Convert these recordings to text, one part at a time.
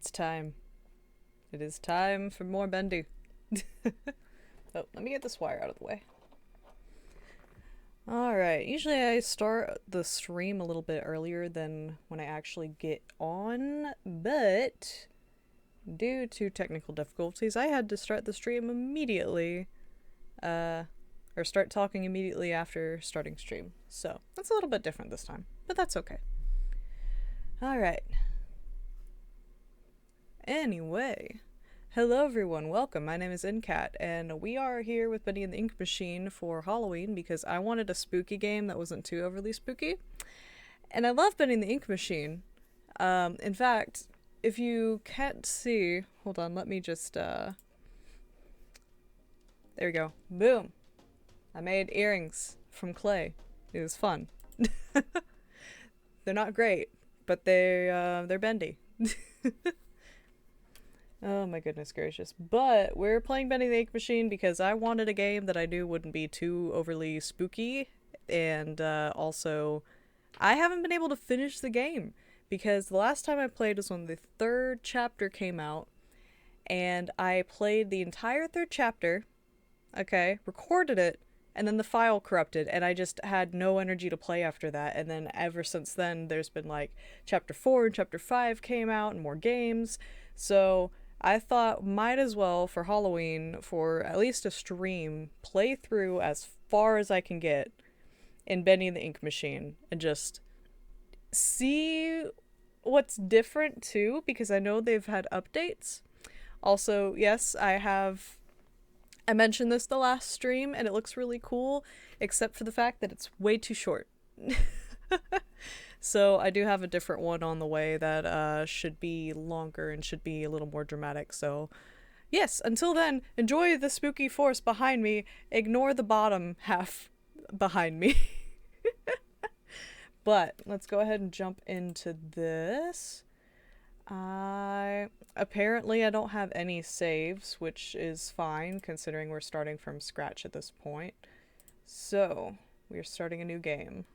It's time. It is time for more bendy. Oh, let me get this wire out of the way. Alright, usually I start the stream a little bit earlier than when I actually get on, but due to technical difficulties, I had to start the stream immediately, or start talking immediately after starting stream. So, that's a little bit different this time, but that's okay. Alright. Anyway, hello everyone, welcome. My name is Incat, and we are here with Bendy and the Ink Machine for Halloween because I wanted a spooky game that wasn't too overly spooky. And I love Bendy and the Ink Machine. In fact, if you can't see, hold on, let me just, there we go. Boom. I made earrings from clay. It was fun. They're not great, but they're bendy. Oh my goodness gracious. But we're playing Bendy the Ink Machine because I wanted a game that I knew wouldn't be too overly spooky. And also, I haven't been able to finish the game because the last time I played was when the third chapter came out. And I played the entire third chapter, okay, recorded it, and then the file corrupted, and I just had no energy to play after that. And then ever since then, there's been like chapter 4 and chapter 5 came out and more games. So I thought might as well for Halloween, for at least a stream, play through as far as I can get in Bendy and the Ink Machine and just see what's different too, because I know they've had updates. Also, yes, I mentioned this the last stream and it looks really cool, except for the fact that it's way too short. So I do have a different one on the way that should be longer and should be a little more dramatic. So yes, until then, enjoy the spooky forest behind me. Ignore the bottom half behind me. But let's go ahead and jump into this. Apparently I don't have any saves, which is fine considering we're starting from scratch at this point. So we're starting a new game.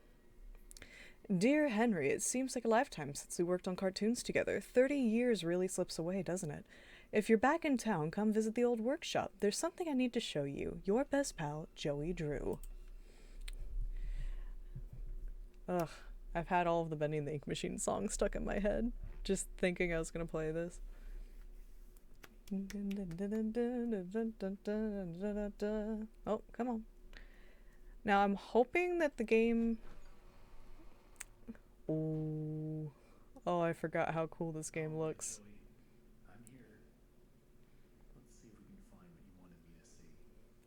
Dear Henry, it seems like a lifetime since we worked on cartoons together. 30 years really slips away, doesn't it? If you're back in town, come visit the old workshop. There's something I need to show you. Your best pal, Joey Drew. Ugh, I've had all of the Bendy and the Ink Machine songs stuck in my head, just thinking I was gonna play this. Oh, come on. Now I'm hoping that the game... Ooh. Oh, I forgot how cool this game looks.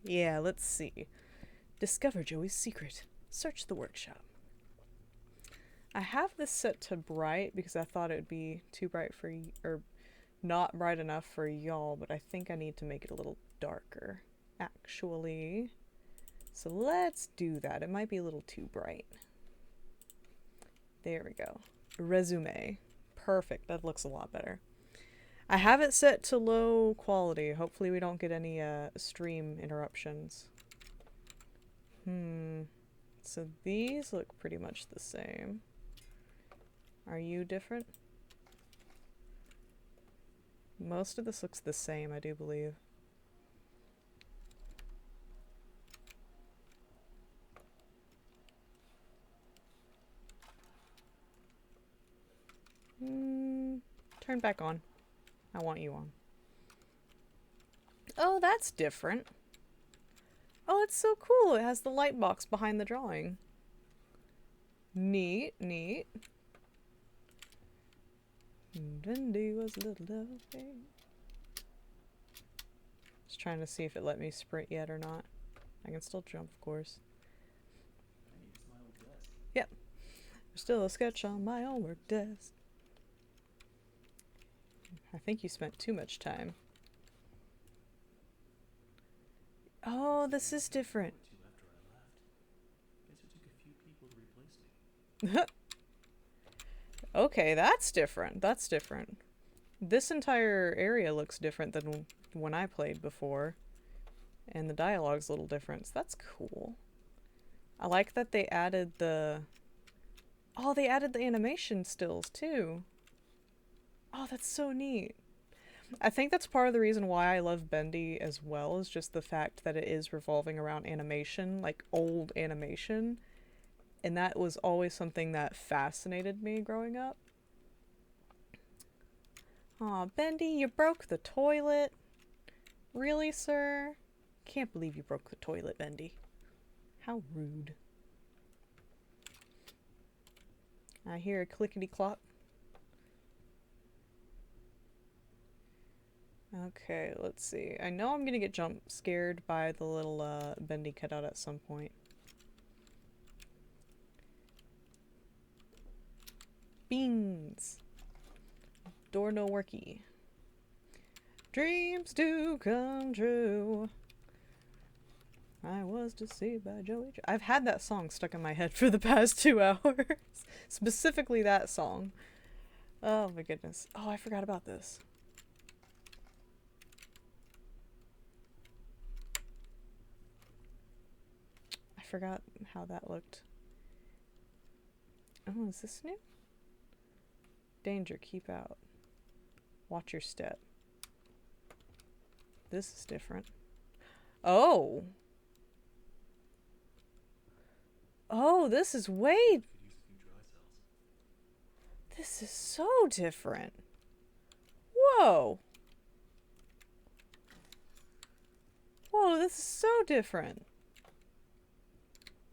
Yeah, let's see. Discover Joey's secret. Search the workshop. I have this set to bright because I thought it would be too bright for or not bright enough for y'all, but I think I need to make it a little darker, actually. So let's do that. It might be a little too bright. There we go. Resume. Perfect. That looks a lot better. I have it set to low quality. Hopefully we don't get any stream interruptions. So these look pretty much the same. Are you different? Most of this looks the same, I do believe. Turn back on. I want you on. Oh, that's different. Oh, it's so cool. It has the light box behind the drawing. Neat, neat. Bendy was a little lovely. Just trying to see if it let me sprint yet or not. I can still jump, of course. Yep. There's still a sketch on my own work desk. I think you spent too much time. Oh, this is different. Okay, that's different. That's different. This entire area looks different than when I played before. And the dialogue's a little different, so that's cool. I like that they added the... Oh, they added the animation stills, too. Oh, that's so neat. I think that's part of the reason why I love Bendy as well, is just the fact that it is revolving around animation, like old animation. And that was always something that fascinated me growing up. Aw, Bendy, you broke the toilet. Really, sir? Can't believe you broke the toilet, Bendy. How rude. I hear a clickety-clop. Okay, let's see. I know I'm gonna get jump scared by the little Bendy cutout at some point. Beans! Door no worky. Dreams do come true. I was deceived by Joey. I've had that song stuck in my head for the past 2 hours. Specifically that song. Oh my goodness. Oh, I forgot about this. I forgot how that looked. Oh, is this new? Danger, keep out. Watch your step. This is different. Oh! Oh, this is way... This is so different. Whoa! Whoa, this is so different.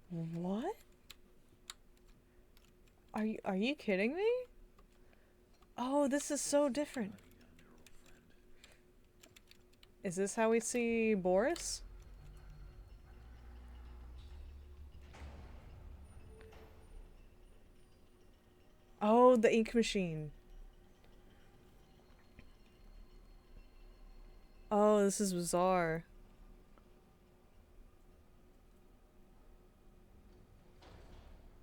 What? Are you kidding me? Oh, this is so different. Is this how we see Boris? Oh, the ink machine. Oh, this is bizarre.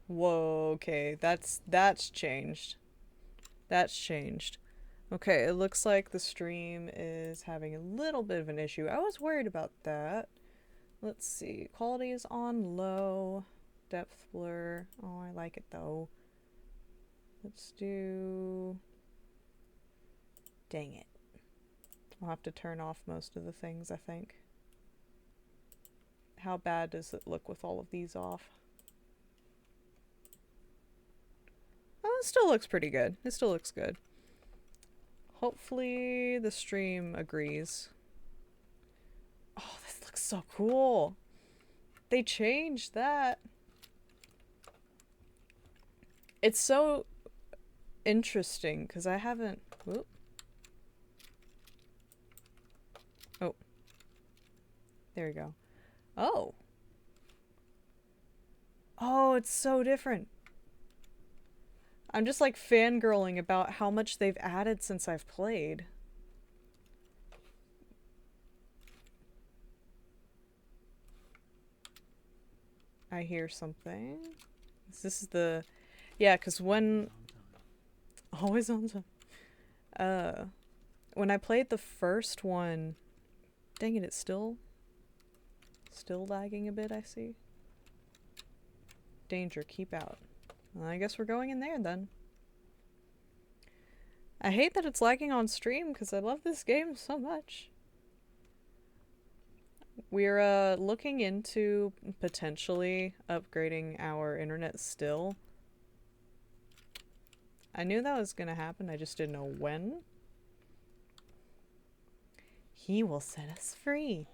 Whoa, okay, that's changed. That's changed. Okay, it looks like the stream is having a little bit of an issue. I was worried about that. Let's see. Quality is on low. Depth blur. Oh, I like it though. Let's do... Dang it. I'll have to turn off most of the things, I think. How bad does it look with all of these off? Oh, it still looks pretty good. It still looks good. Hopefully the stream agrees. Oh, this looks so cool. They changed that. It's so interesting because I haven't... Whoop. Oh. There we go. Oh. Oh, it's so different. I'm just like fangirling about how much they've added since I've played. I hear something. This is the... Yeah, because when... Always on time. When I played the first one... Dang it, it's still lagging a bit, I see. Danger, keep out. Well, I guess we're going in there then. I hate that it's lagging on stream because I love this game so much. We're looking into potentially upgrading our internet still. I knew that was gonna happen, I just didn't know when. He will set us free.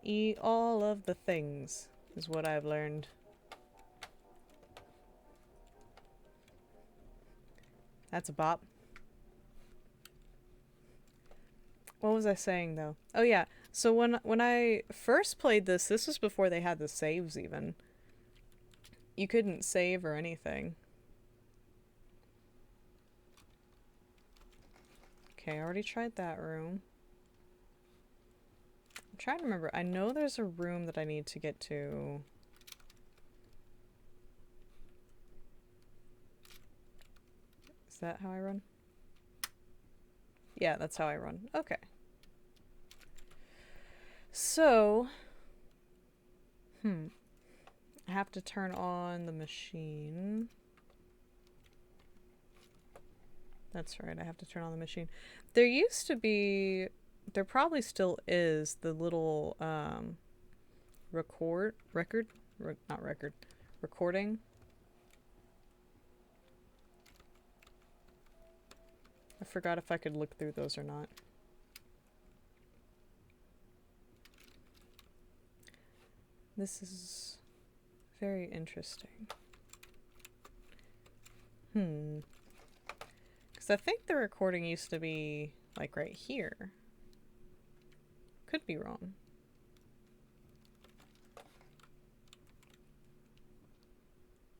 Eat all of the things, is what I've learned. That's a bop. What was I saying though? Oh yeah, so when I first played this was before they had the saves even. You couldn't save or anything. Okay, I already tried that room. I'm trying to remember. I know there's a room that I need to get to. Is that how I run? Yeah, that's how I run. Okay. So, I have to turn on the machine. That's right, I have to turn on the machine. There used to be, there probably still is, the little not record, recording. I forgot if I could look through those or not. This is very interesting. Because I think the recording used to be, like, right here. Could be wrong.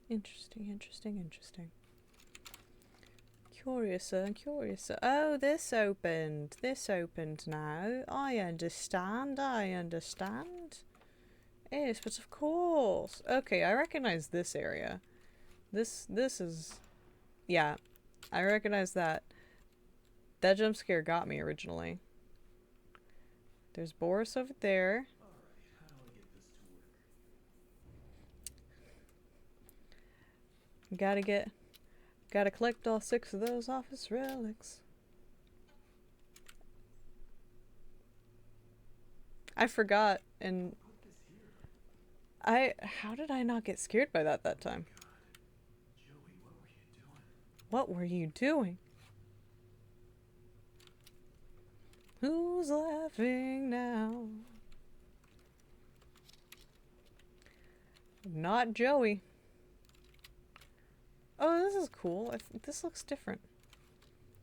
Interesting, interesting, interesting. Curiouser, curiouser. Oh, this opened. This opened now. I understand, I understand. Yes, but of course. Okay, I recognize this area. This is... Yeah, I recognize that. That jump scare got me originally. There's Boris over there. Gotta collect all 6 of those office relics. I forgot, and how did I not get scared by that time? Joey, what were you doing? What were you doing? Who's laughing now? Not Joey. Oh, this is cool. This looks different.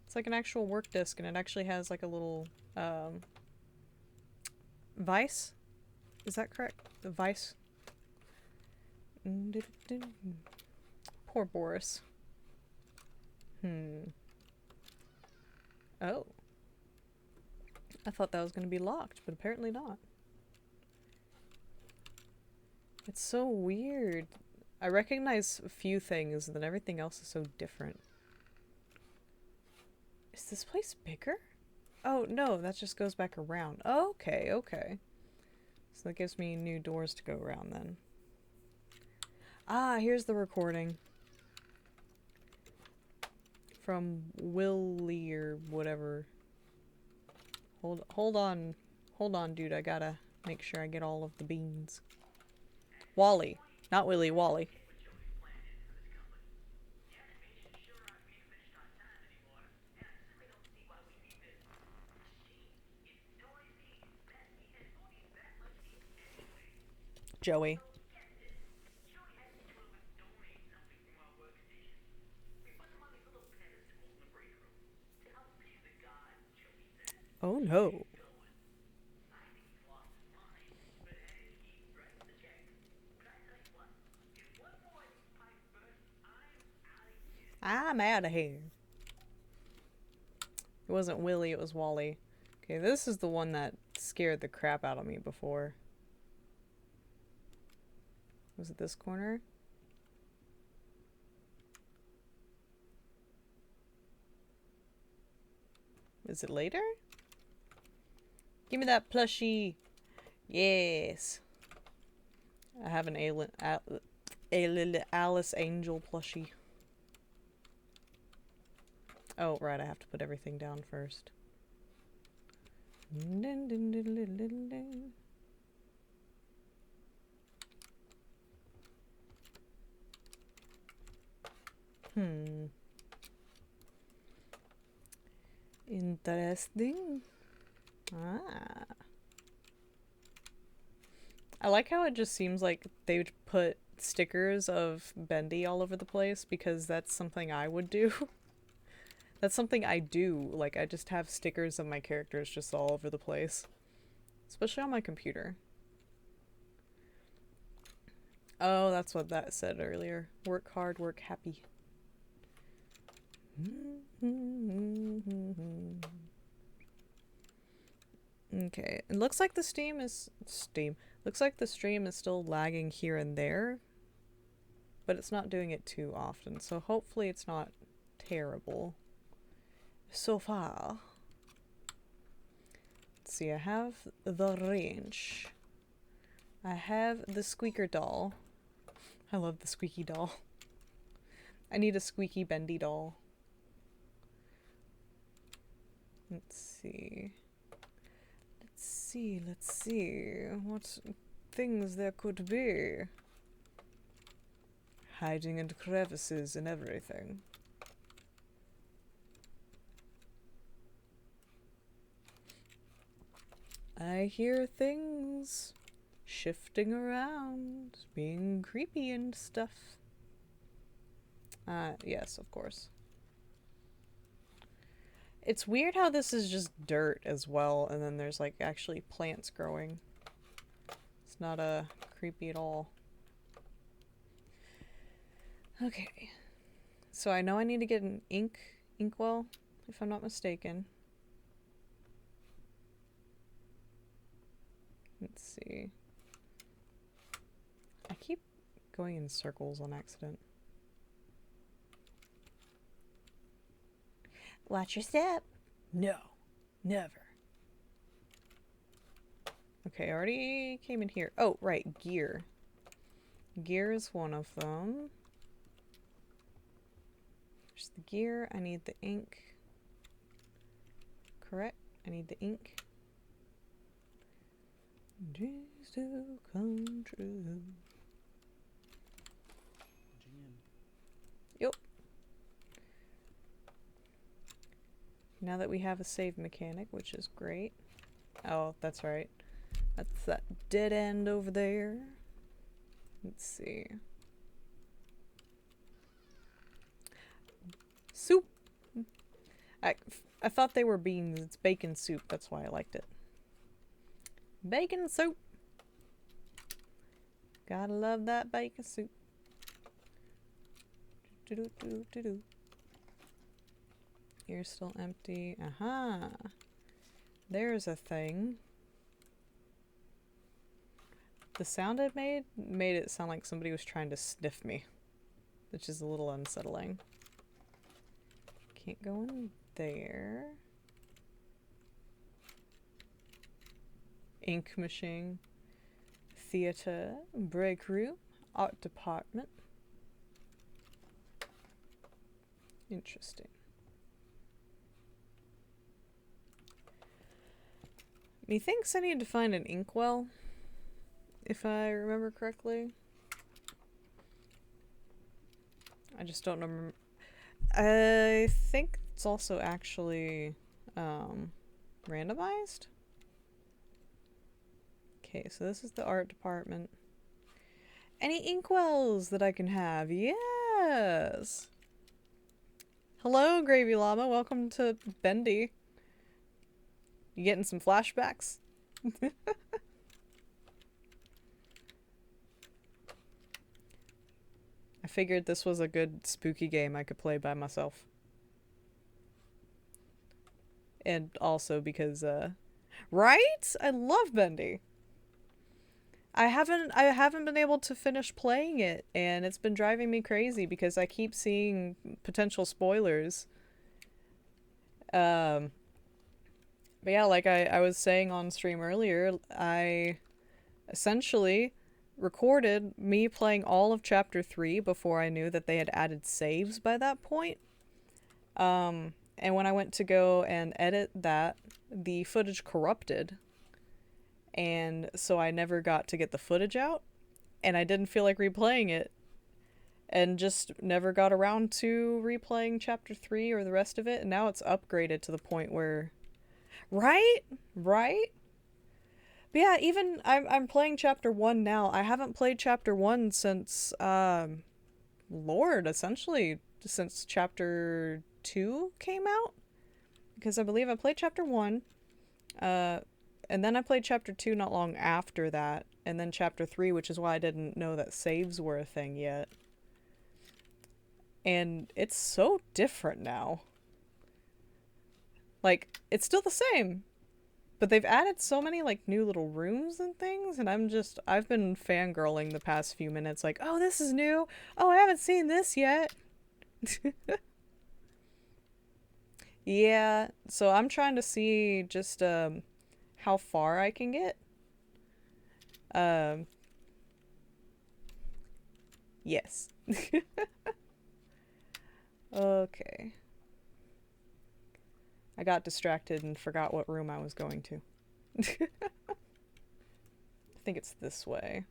It's like an actual work disc, and it actually has like a little vice. Is that correct? The vice. Poor Boris. Oh. I thought that was going to be locked, but apparently not. It's so weird. I recognize a few things, and then everything else is so different. Is this place bigger? Oh, no, that just goes back around. Oh, okay, okay. So that gives me new doors to go around then. Ah, here's the recording. From Willie or whatever. Hold on, dude. I gotta make sure I get all of the beans. Wally, not Willie. Wally. Joey. Oh no. I'm out of here. It wasn't Willie, it was Wally. Okay, this is the one that scared the crap out of me before. Was it this corner? Is it later? Give me that plushie. Yes. I have an Alice Angel plushie. Oh, right, I have to put everything down first. Interesting. Ah. I like how it just seems like they would put stickers of Bendy all over the place because that's something I would do. That's something I do. Like, I just have stickers of my characters just all over the place. Especially on my computer. Oh, that's what that said earlier. Work hard, work happy. Okay, it looks like the looks like the stream is still lagging here and there, but it's not doing it too often, so hopefully it's not terrible so far. Let's see, I have the wrench. I have the squeaker doll. I love the squeaky doll. I need a squeaky bendy doll. Let's see. Let's see, let's see. What things there could be. Hiding in crevices and everything. I hear things shifting around, being creepy and stuff. Yes, of course. It's weird how this is just dirt as well, and then there's like actually plants growing. It's not creepy at all. Okay. So I know I need to get an inkwell, if I'm not mistaken. Let's see. I keep going in circles on accident. Watch your step. No, never. Okay, I already came in here. Oh, right, gear. Gear is one of them. There's the gear. I need the ink. Correct. I need the ink. Dreams do come true. Yep. Now that we have a save mechanic, which is great. Oh, that's right. That's that dead end over there. Let's see. Soup! I thought they were beans. It's bacon soup. That's why I liked it. Bacon soup! Gotta love that bacon soup. Do-do-do-do-do. You're still empty. Aha! There's a thing. The sound it made it sound like somebody was trying to sniff me, which is a little unsettling. Can't go in there. Ink machine. Theater. Break room. Art department. Interesting. Methinks I need to find an inkwell, if I remember correctly. I just don't remember. I think it's also actually randomized. Okay, so this is the art department. Any inkwells that I can have? Yes! Hello, Gravy Llama. Welcome to Bendy. You getting some flashbacks? I figured this was a good spooky game I could play by myself. And also because, right? I love Bendy. I haven't been able to finish playing it, and it's been driving me crazy because I keep seeing potential spoilers. But yeah, like I was saying on stream earlier, I essentially recorded me playing all of chapter 3 before I knew that they had added saves by that point. And when I went to go and edit that, the footage corrupted. And so I never got to get the footage out, and I didn't feel like replaying it, and just never got around to replaying chapter 3 or the rest of it, and now it's upgraded to the point where... Right? Right? But yeah, even I'm playing chapter 1 now. I haven't played chapter 1 since, Lord, essentially, since chapter 2 came out. Because I believe I played chapter 1, and then I played chapter 2 not long after that, and then chapter 3, which is why I didn't know that saves were a thing yet. And it's so different now. Like, it's still the same, but they've added so many, like, new little rooms and things, and I've been fangirling the past few minutes, like, oh, this is new! Oh, I haven't seen this yet! Yeah, so I'm trying to see just, how far I can get. Yes. Okay. I got distracted and forgot what room I was going to. I think it's this way.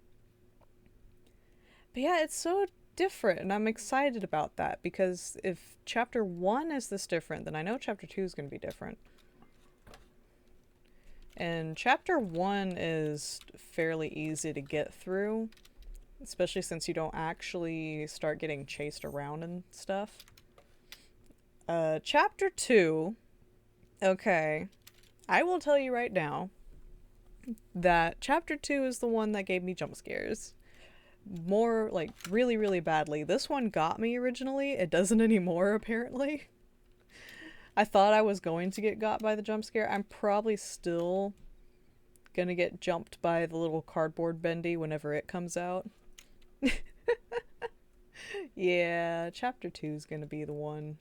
But yeah, it's so different, and I'm excited about that because if chapter 1 is this different, then I know chapter 2 is going to be different. And chapter 1 is fairly easy to get through, especially since you don't actually start getting chased around and stuff. Chapter 2, okay, I will tell you right now that chapter 2 is the one that gave me jump scares. More, like, really, really badly. This one got me originally. It doesn't anymore, apparently. I thought I was going to get got by the jump scare. I'm probably still gonna get jumped by the little cardboard bendy whenever it comes out. Yeah, chapter 2 is gonna be the one.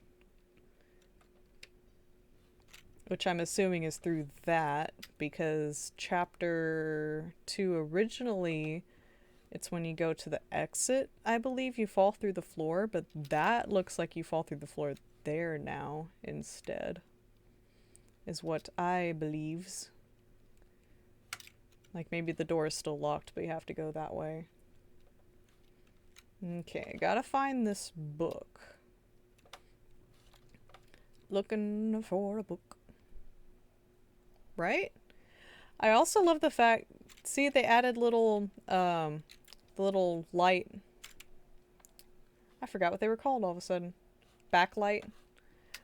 Which I'm assuming is through that, because chapter 2 originally, it's when you go to the exit, I believe you fall through the floor, but that looks like you fall through the floor there now instead. Is what I believes. Like maybe the door is still locked, but you have to go that way. Okay, gotta find this book. Looking for a book. Right? I also love the fact, see, they added little, the little light. I forgot what they were called all of a sudden. Backlight.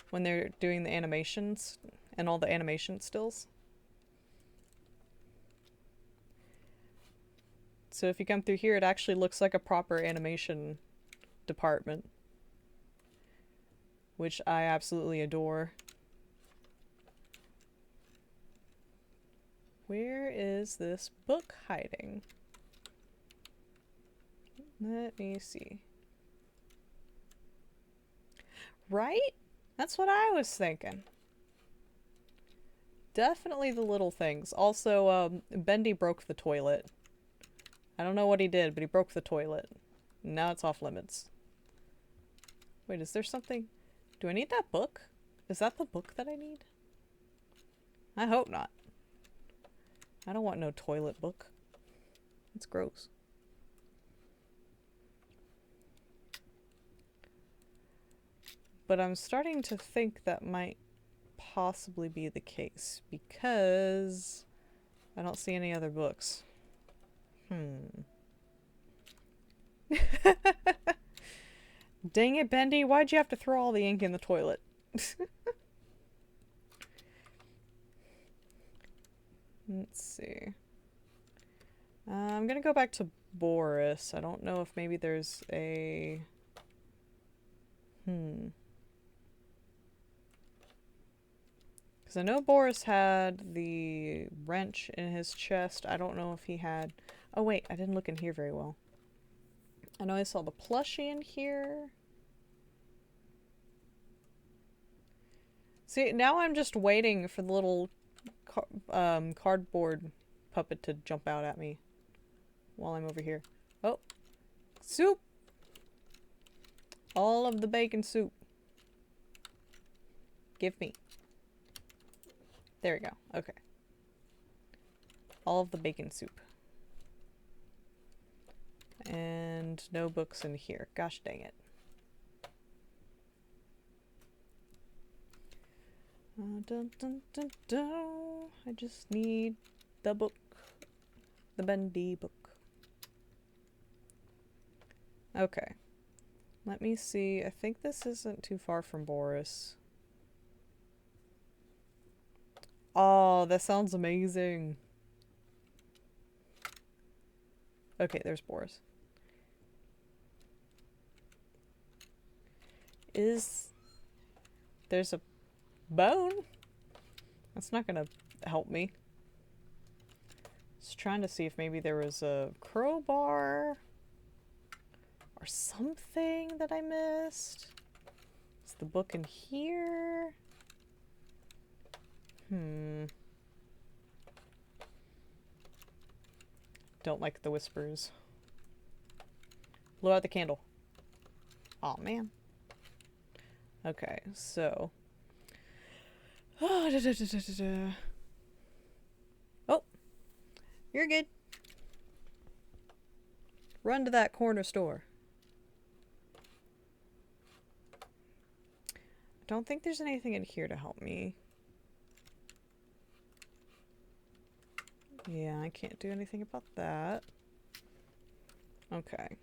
When they're doing the animations and all the animation stills. So if you come through here, it actually looks like a proper animation department. Which I absolutely adore. Where is this book hiding? Let me see. Right? That's what I was thinking. Definitely the little things. Also, Bendy broke the toilet. I don't know what he did, but he broke the toilet. Now it's off limits. Wait, is there something? Do I need that book? Is that the book that I need? I hope not. I don't want no toilet book. It's gross. But I'm starting to think that might possibly be the case because I don't see any other books. Dang it, Bendy, why'd you have to throw all the ink in the toilet? Let's see. I'm gonna go back to Boris. I don't know if maybe there's a... Because I know Boris had the wrench in his chest. I don't know if he had... Oh wait, I didn't look in here very well. I know I saw the plushie in here. See, now I'm just waiting for the little cardboard puppet to jump out at me while I'm over here. Oh, soup! All of the bacon soup. Give me. There we go. Okay. All of the bacon soup. And no books in here. Gosh dang it. Dun, dun, dun, dun. I just need the book. The Bendy book. Okay. Let me see. I think this isn't too far from Boris. Oh, that sounds amazing. Okay, there's Boris. There's a bone? That's not gonna help me. Just trying to see if maybe there was a crowbar or something that I missed. Is the book in here? Don't like the whispers. Blow out the candle. Aw, man. Okay, so... Oh, oh, you're good. Run to that corner store. I don't think there's anything in here to help me. Yeah, I can't do anything about that. Okay.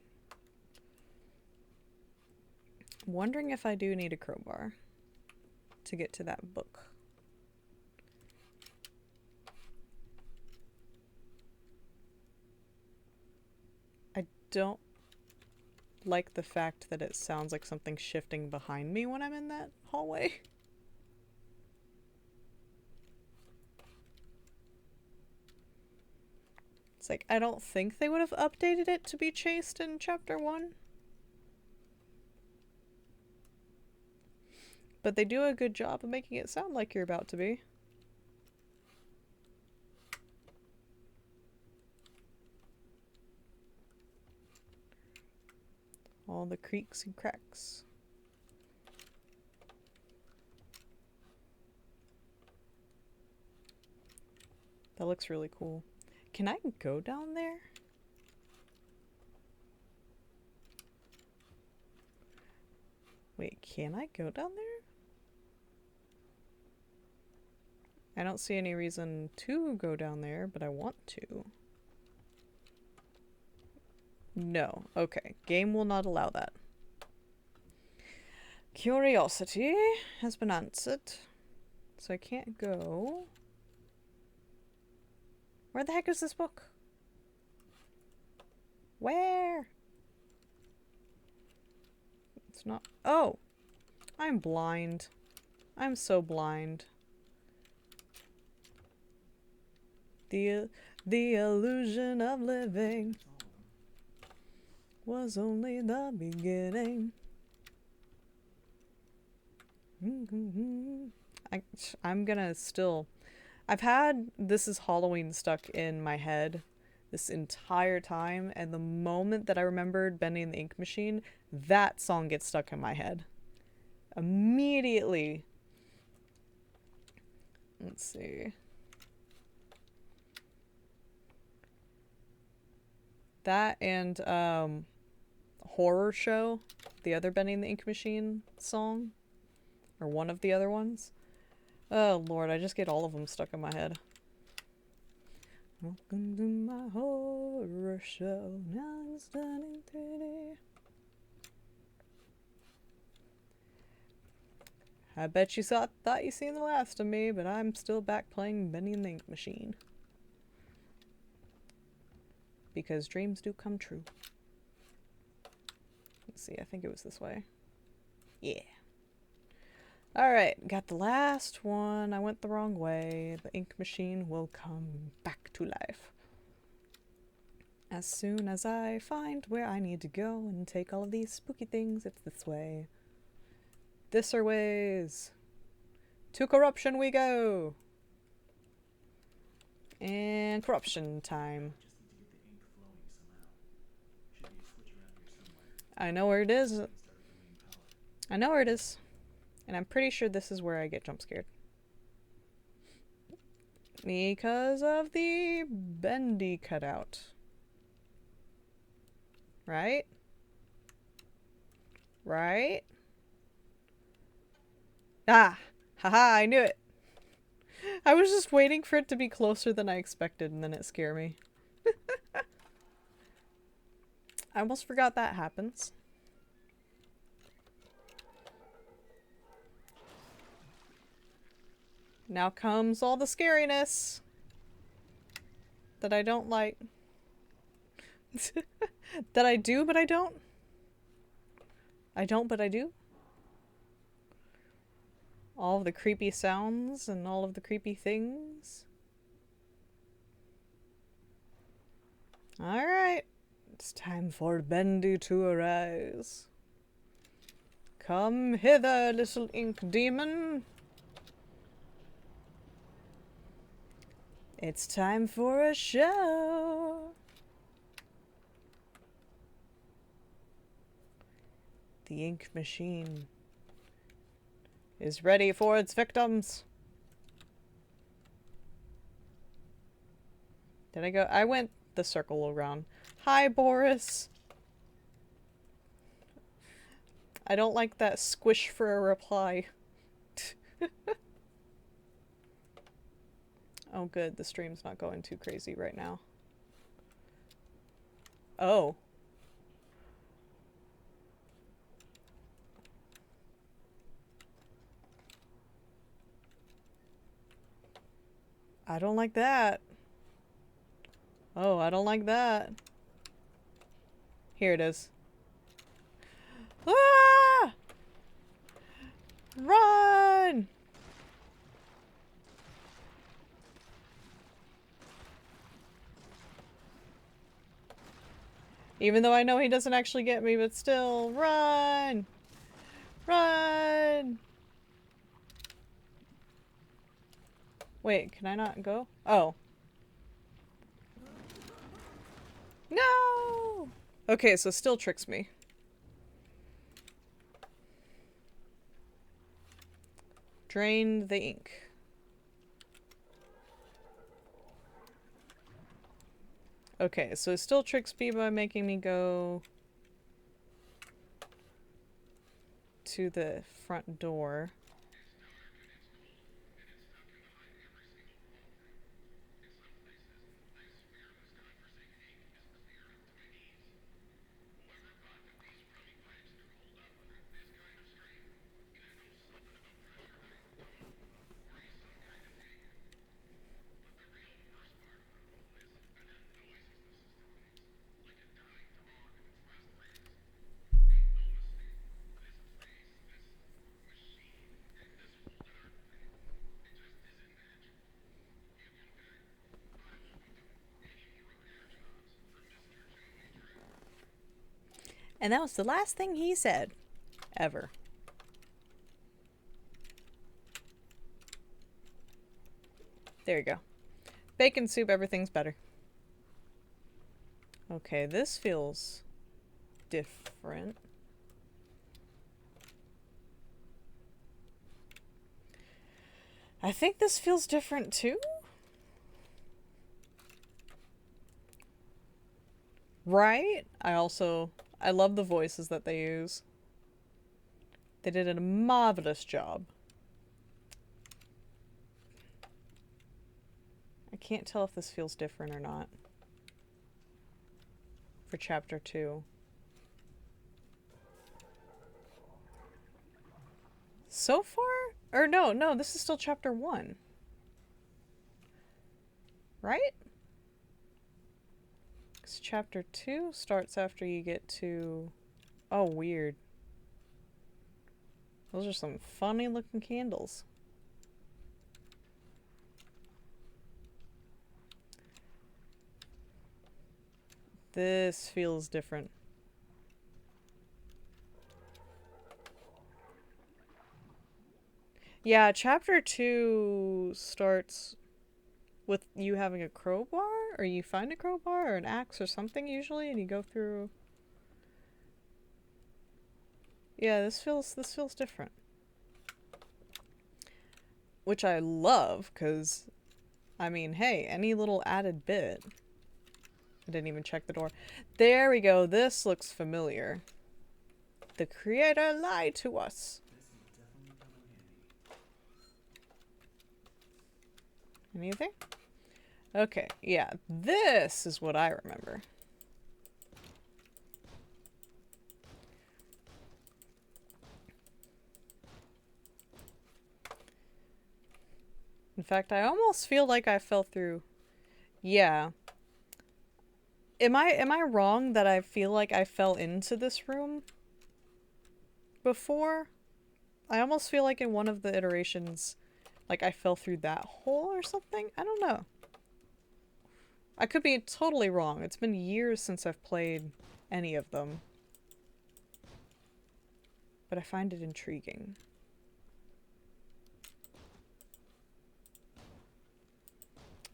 I'm wondering if I do need a crowbar to get to that book. I don't like the fact that it sounds like something's shifting behind me when I'm in that hallway. It's like, I don't think they would have updated it to be chased in chapter 1. But they do a good job of making it sound like you're about to be. All the creaks and cracks. That looks really cool. Can I go down there? Wait, can I go down there? I don't see any reason to go down there, but I want to. No. Okay. Game will not allow that. Curiosity has been answered. So I can't go. Where the heck is this book? Where? It's not. Oh! I'm blind. I'm so blind. The illusion of living was only the beginning. I'm gonna still... I've had This Is Halloween stuck in my head this entire time, and the moment that I remembered Bendy and the Ink Machine, that song gets stuck in my head. Immediately. Let's see. That and Horror Show, the other Bendy and the Ink Machine song, or one of the other ones. Oh lord, I just get all of them stuck in my head. Welcome to my horror show, now it's done in 3D. I bet you thought you seen the last of me, but I'm still back playing Bendy and the Ink Machine. Because dreams do come true. Let's see, I think it was this way. Yeah. Alright, got the last one. I went the wrong way. The ink machine will come back to life. As soon as I find where I need to go and take all of these spooky things, it's this way. Thisser ways. To corruption we go! And corruption time. I know where it is. I know where it is. And I'm pretty sure this is where I get jump scared. Because of the bendy cutout. Right? Right? Ah! Haha, I knew it! I was just waiting for it to be closer than I expected, and then it scared me. I almost forgot that happens. Now comes all the scariness that I don't like. That I do, but I don't. I don't, but I do. All of the creepy sounds and all of the creepy things. Alright. It's time for Bendy to arise. Come hither, little ink demon. It's time for a show. The ink machine is ready for its victims. Did I go? I went the circle around. Hi, Boris. I don't like that squish for a reply. Oh, good. The stream's not going too crazy right now. Oh. I don't like that. Oh, I don't like that. Here it is. Ah! Run! Even though I know he doesn't actually get me, but still, run! Run! Wait, can I not go? Oh. No! Okay, so still tricks me. Drain the ink. Okay, so it still tricks me by making me go to the front door. And that was the last thing he said. Ever. There you go. Bacon soup, everything's better. Okay, this feels different. I think this feels different too? Right? I love the voices that they use. They did a marvelous job. I can't tell if this feels different or not. For chapter 2. So far? Or no, this is still chapter 1. Right? Because chapter 2 starts after you get to... Oh, weird. Those are some funny looking candles. This feels different. Yeah, chapter 2 starts with you having a crowbar, or you find a crowbar or an axe or something usually, and you go through. Yeah, this feels different. Which I love, because, I mean, hey, any little added bit. I didn't even check the door. There we go. This looks familiar. The creator lied to us. Anything? Okay, yeah. This is what I remember. In fact, I almost feel like I fell through. Yeah. Am I wrong that I feel like I fell into this room before? I almost feel like in one of the iterations, like I fell through that hole or something? I don't know. I could be totally wrong. It's been years since I've played any of them. But I find it intriguing.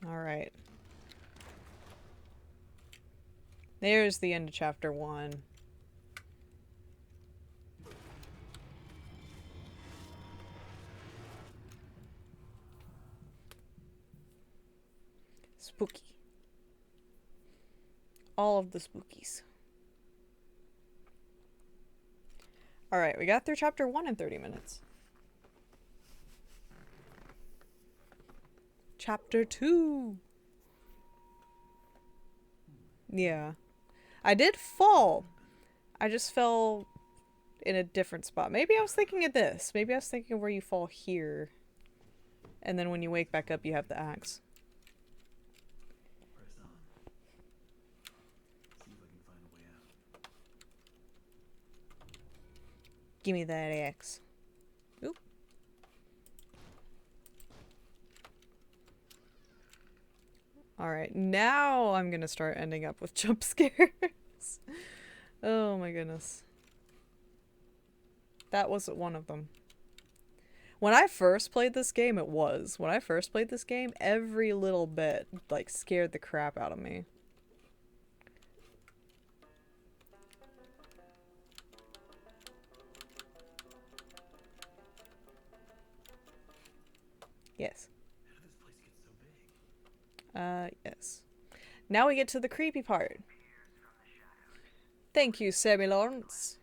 Alright. There's the end of chapter 1. Spooky. all of the spookies. Alright, we got through chapter 1 in 30 minutes. Chapter 2. Yeah. I did fall. I just fell in a different spot. Maybe I was thinking of this. Maybe I was thinking of where you fall here. And then when you wake back up, you have the axe. Press on. See if I can find a way out. Give me that axe. Oop. Alright, now I'm gonna start ending up with jump scares. Oh my goodness. That wasn't one of them. When I first played this game, it was. When I first played this game, every little bit, like, scared the crap out of me. Yes. How did this place get so big? Yes. Now we get to the creepy part. Thank you, Sammy Lawrence.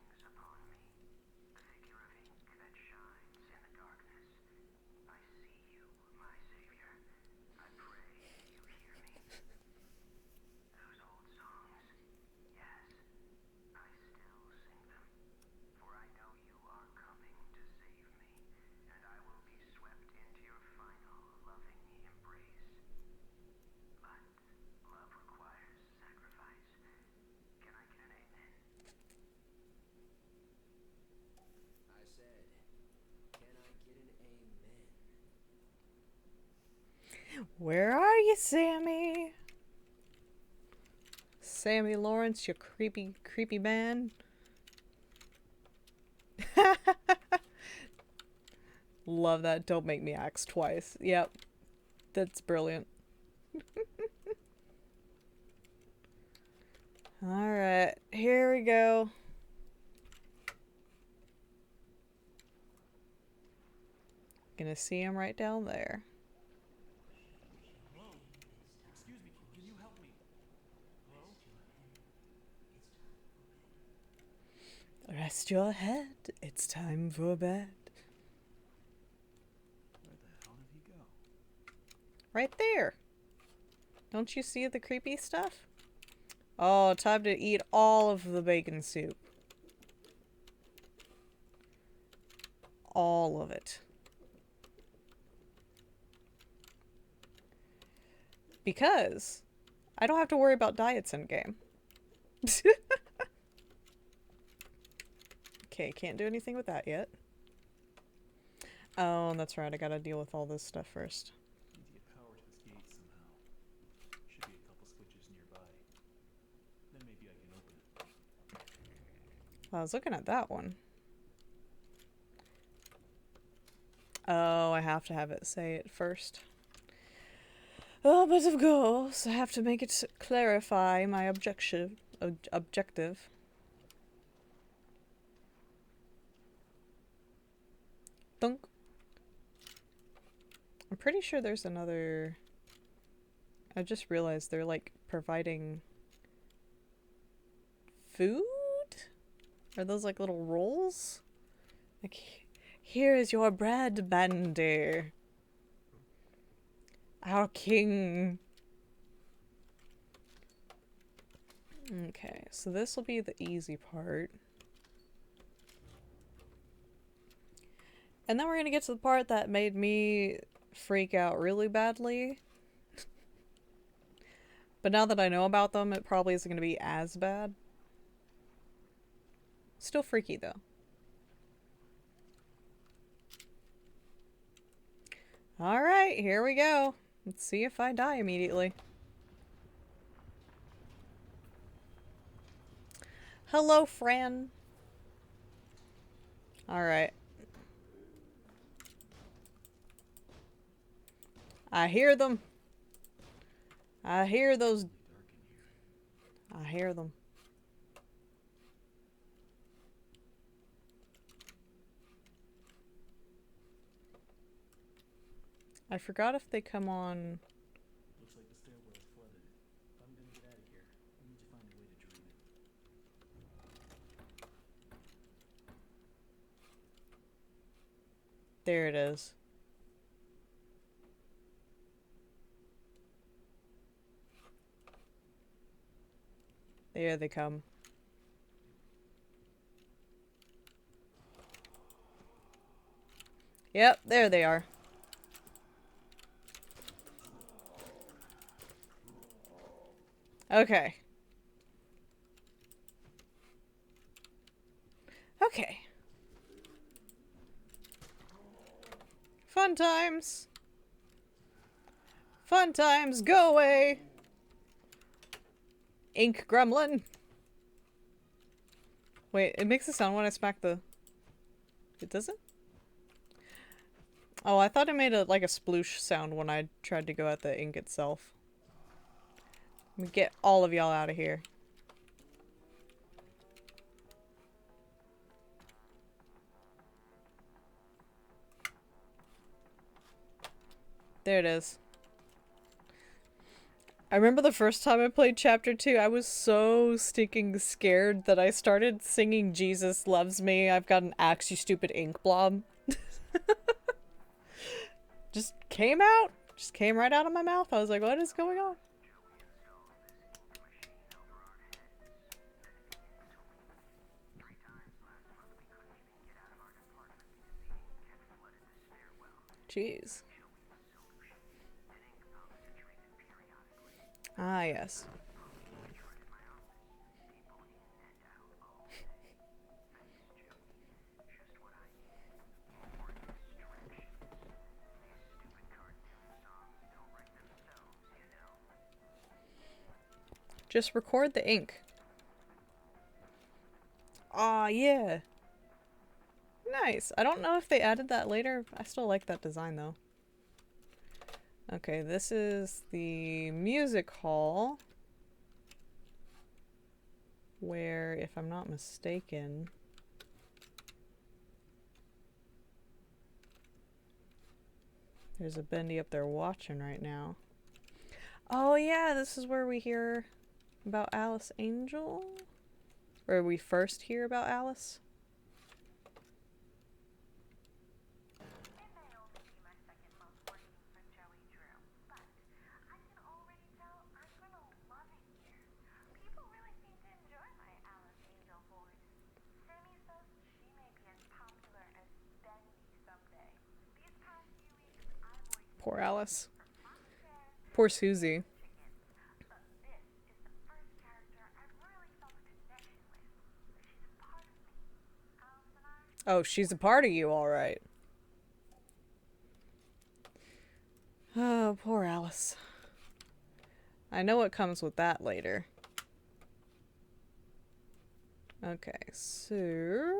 Where are you, Sammy? Sammy Lawrence, you creepy, creepy man. Love that. Don't make me axe twice. Yep. That's brilliant. Alright, here we go. Gonna see him right down there. Hello? Excuse me, can you help me? Hello? Rest your head. It's time for bed. Where the hell did he go? Right there. Don't you see the creepy stuff? Oh, time to eat all of the bacon soup. All of it. Because I don't have to worry about diets in game. Okay, can't do anything with that yet. Oh, that's right. I gotta deal with all this stuff first. Need to get power to this gate somehow. Should be a couple switches nearby. Then maybe I can open it. I was looking at that one. Oh, I have to have it say it first. Oh, but of course, I have to make it clarify my objective. Thunk. I'm pretty sure there's another... I just realized they're like providing food? Are those like little rolls? Like, here is your bread, Bandy. Our king. Okay, so this will be the easy part. And then we're gonna get to the part that made me freak out really badly. But now that I know about them, it probably isn't gonna be as bad. Still freaky though. Alright, here we go. Let's see if I die immediately. Hello, Fran. Alright. I hear them. I hear those. I hear them. I forgot if they come on. Looks like the stairwell is flooded. If I'm gonna get out of here, I need to find There it is. There they come. Yep, there they are. Okay. Okay. Fun times. Fun times. Go away. Ink gremlin. Wait, it makes a sound when I smack the... It doesn't? Oh, I thought it made a like a sploosh sound when I tried to go at the ink itself. Let me get all of y'all out of here. There it is. I remember the first time I played Chapter 2, I was so stinking scared that I started singing Jesus Loves Me, I've got an axe, you stupid ink blob. Just came out. Just came right out of my mouth. I was like, what is going on? Jeez. Ah, yes. Just record the ink. Ah, yeah. Nice. I don't know if they added that later. I still like that design, though. Okay, this is the music hall. Where, if I'm not mistaken... There's a Bendy up there watching right now. Oh yeah, this is where we hear about Alice Angel? Where we first hear about Alice? Poor Alice. Poor Susie. Oh, she's a part of you, alright. Oh, poor Alice. I know what comes with that later. Okay, so...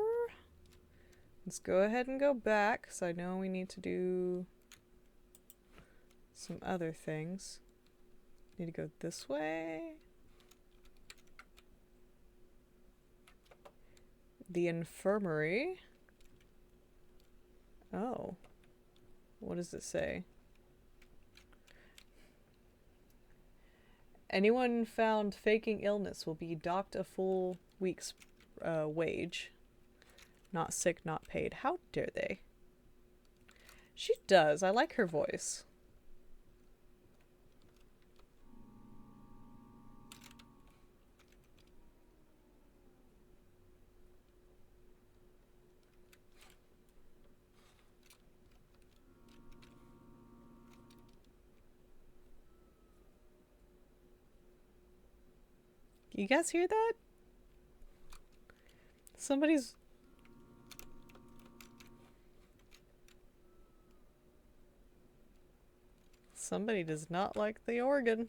Let's go ahead and go back, because I know we need to do some other things. Need to go this way. The infirmary. Oh. What does it say? Anyone found faking illness will be docked a full week's wage. Not sick, not paid. How dare they? She does. I like her voice. You guys hear that? Somebody's... Somebody does not like the organ.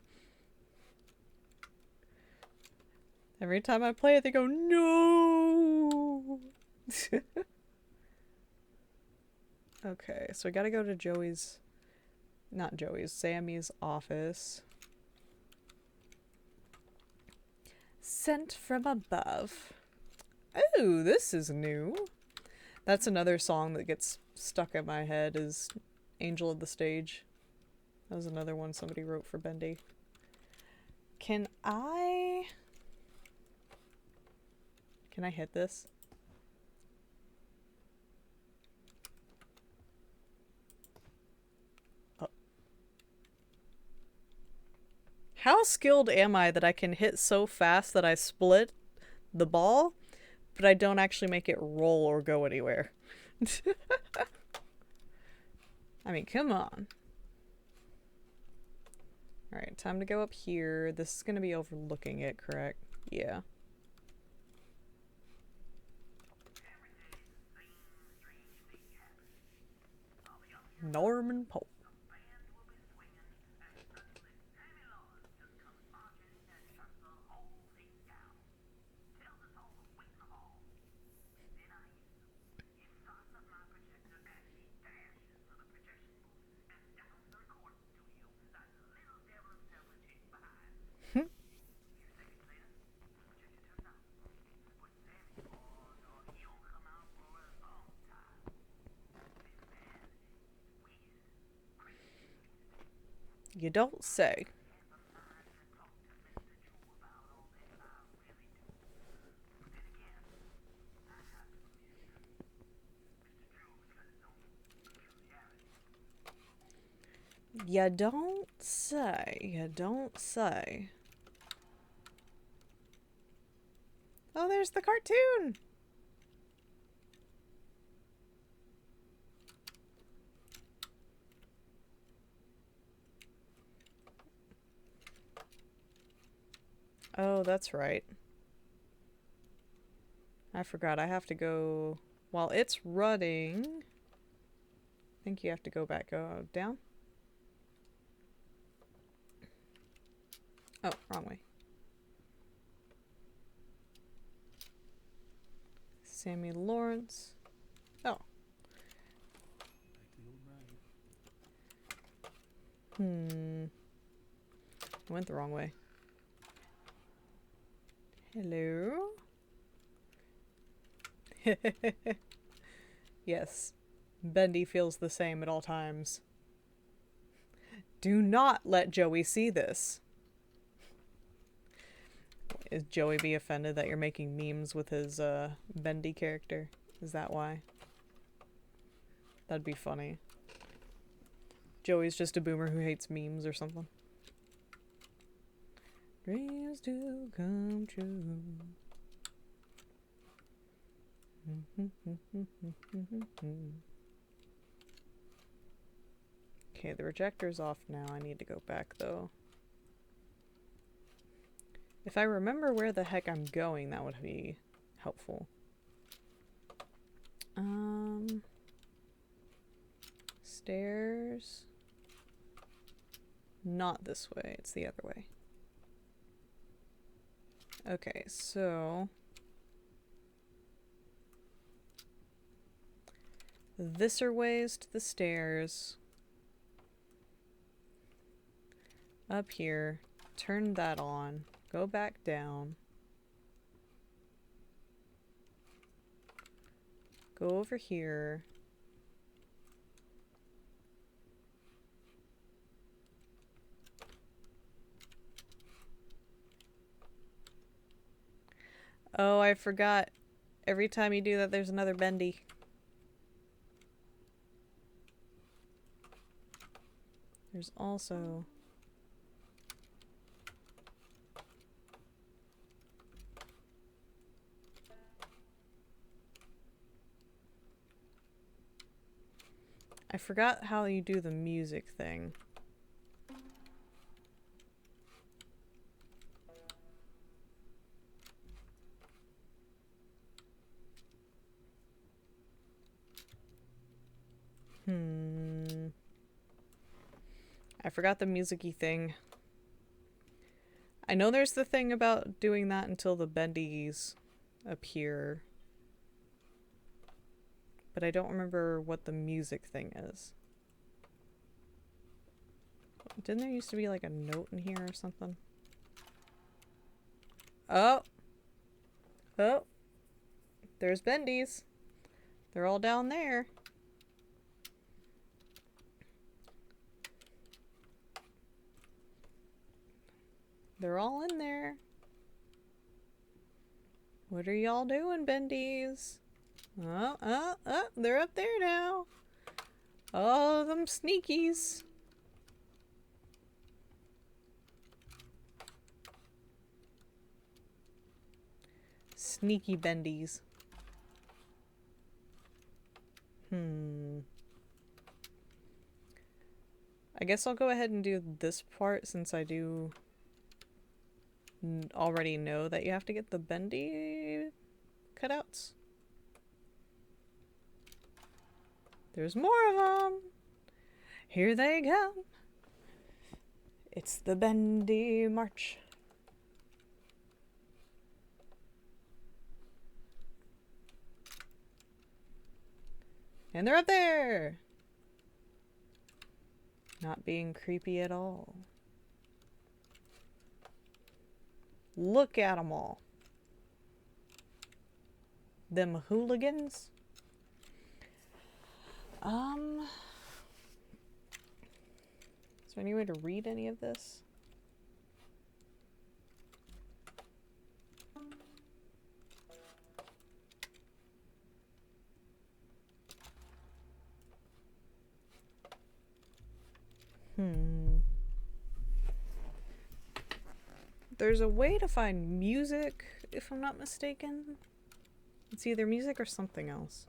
Every time I play it, they go, no! Okay, so I gotta go to Joey's... Not Joey's, Sammy's office. Sent from above. Oh, this is new. That's another song that gets stuck in my head is Angel of the Stage. That was another one somebody wrote for Bendy. Can I hit this? how skilled am I that I can hit so fast that I split the ball, but I don't actually make it roll or go anywhere? I mean, come on. Alright, time to go up here. This is going to be overlooking it, correct? Yeah. Norman Pope. You don't say. You don't say. You don't say. Oh, there's the cartoon! Oh, that's right. I forgot. I have to go... While it's running... I think you have to go back. Go down? Oh, wrong way. Sammy Lawrence. Oh. I went the wrong way. Hello? Yes. Bendy feels the same at all times. Do not let Joey see this. Is Joey be offended that you're making memes with his Bendy character? Is that why? That'd be funny. Joey's just a boomer who hates memes or something. Dreams do come true. Okay, the rejector's off now. I need to go back though. If I remember where the heck I'm going, that would be helpful. Stairs. Not this way, it's the other way. Okay, so... this are ways to the stairs. Up here. Turn that on. Go back down. Go over here. Oh, I forgot. Every time you do that, there's another bendy. There's also... I forgot how you do the music thing. I forgot the music-y thing. I know there's the thing about doing that until the bendies appear. But I don't remember what the music thing is. Didn't there used to be like a note in here or something? Oh! Oh! There's bendies. They're all down there. They're all in there. What are y'all doing, bendies? Oh, they're up there now. Oh, them sneakies. Sneaky bendies. I guess I'll go ahead and do this part since I do already know that you have to get the bendy cutouts. There's more of them. Here they come. It's the bendy march. And they're up there! Not being creepy at all. Look at them all. Them hooligans. Is there any way to read any of this? There's a way to find music, if I'm not mistaken. It's either music or something else.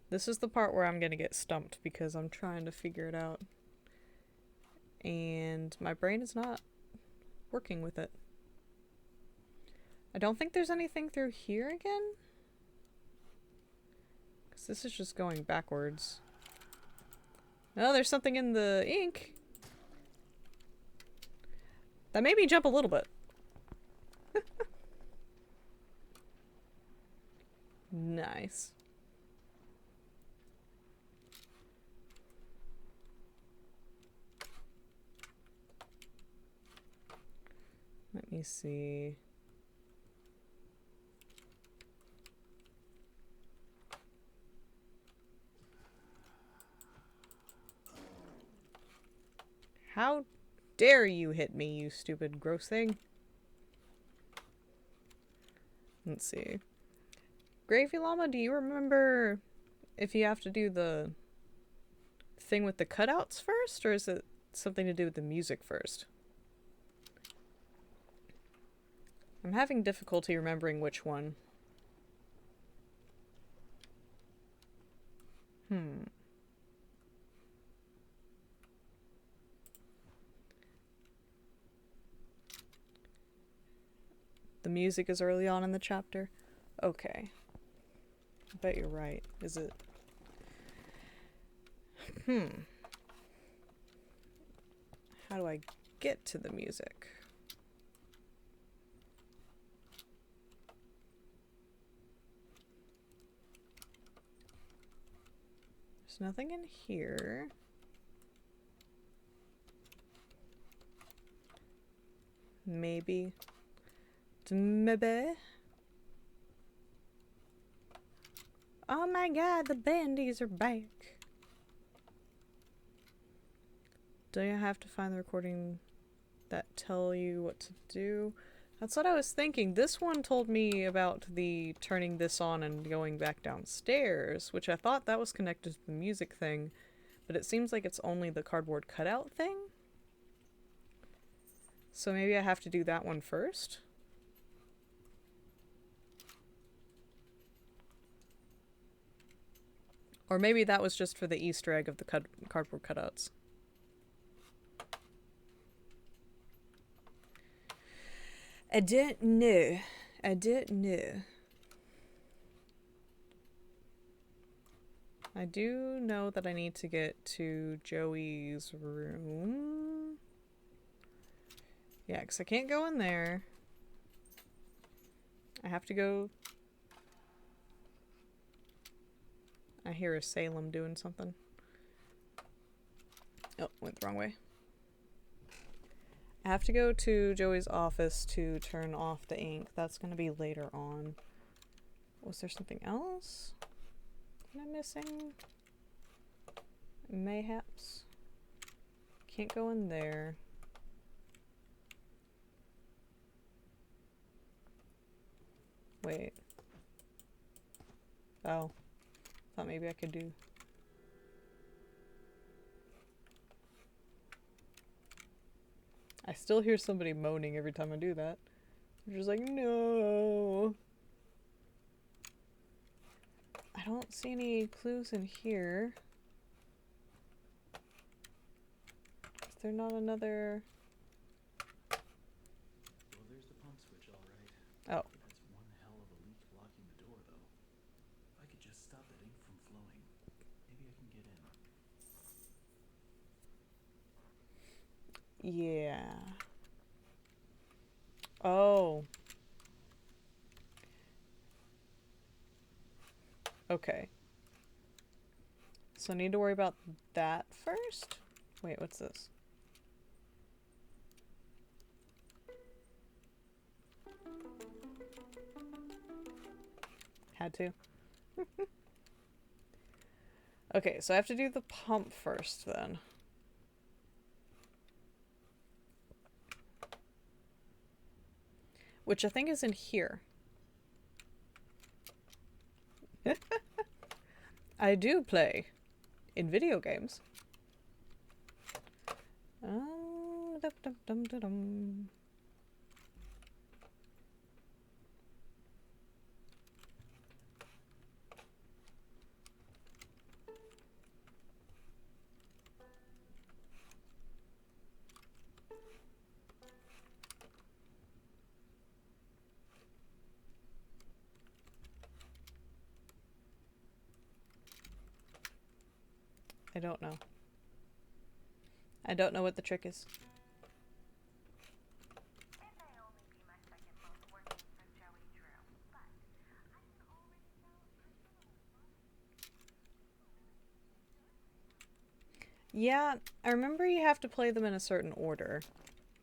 This is the part where I'm gonna get stumped because I'm trying to figure it out. And my brain is not working with it. I don't think there's anything through here again. Because this is just going backwards. Oh, there's something in the ink. That made me jump a little bit. Nice. Let me see. How dare you hit me, you stupid gross thing. Let's see. Gravy Llama, do you remember if you have to do the thing with the cutouts first, or is it something to do with the music first? I'm having difficulty remembering which one. The music is early on in the chapter? Okay. I bet you're right. Is it? How do I get to the music? There's nothing in here. Maybe. Maybe. Oh my god, the bandies are back. Do you have to find the recording that tell you what to do? That's what I was thinking. This one told me about the turning this on and going back downstairs, which I thought that was connected to the music thing, but it seems like it's only the cardboard cutout thing. So maybe I have to do that one first? Or maybe that was just for the Easter egg of the cardboard cutouts. I don't know. I don't know. I do know that I need to get to Joey's room. Yeah, because I can't go in there. I have to go... I hear a Salem doing something. Oh, went the wrong way. I have to go to Joey's office to turn off the ink. That's going to be later on. Was there something else? Am I missing? Mayhaps. Can't go in there. Wait. Oh. Thought maybe I could do... I still hear somebody moaning every time I do that. I'm just like, no. I don't see any clues in here. Is there not another... Well, there's the pump switch, all right. Oh. That's one hell of a leak blocking the door, though. If I could just stop that ink from flowing, maybe I can get in. Yeah. Oh. Okay. So I need to worry about that first? Wait, what's this? Had to. Okay, so I have to do the pump first then. Which I think is in here. I do play in video games. Dum, dum, dum, dum, dum. I don't know. I don't know what the trick is. Yeah, I remember you have to play them in a certain order.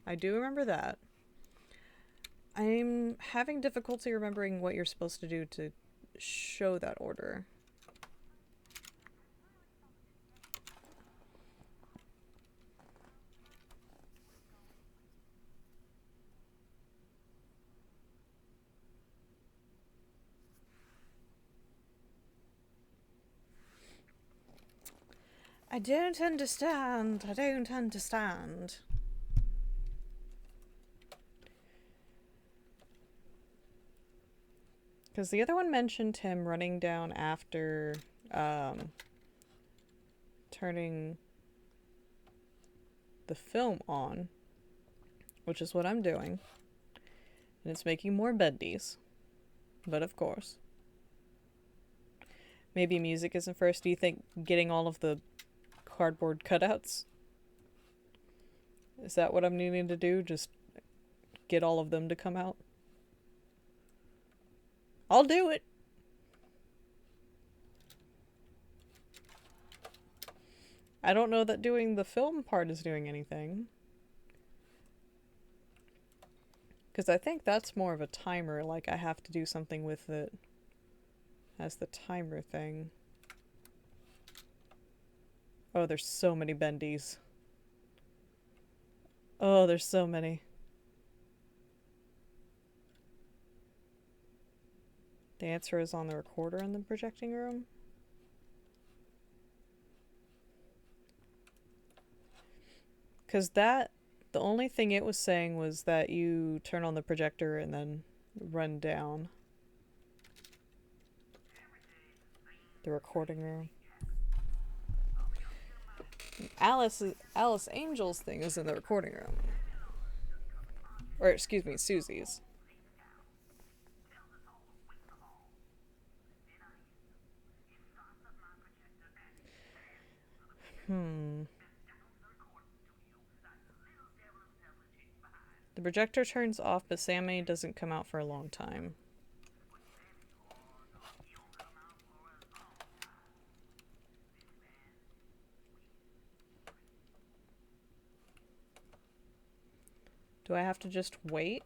I do remember that. I'm having difficulty remembering what you're supposed to do to show that order. I don't understand. I don't understand. Because the other one mentioned him running down after turning the film on, which is what I'm doing. And it's making more bendies. But of course. Maybe music isn't first. Do you think getting all of the cardboard cutouts? Is that what I'm needing to do? Just get all of them to come out? I'll do it. I don't know that doing the film part is doing anything. Because I think that's more of a timer, like I have to do something with it as the timer thing. Oh, there's so many bendies. Oh, there's so many. The answer is on the recorder in the projecting room. Because the only thing it was saying was that you turn on the projector and then run down the recording room. Alice Angel's thing is in the recording room. Or, excuse me, Susie's. The projector turns off, but Sammy doesn't come out for a long time. Do I have to just wait?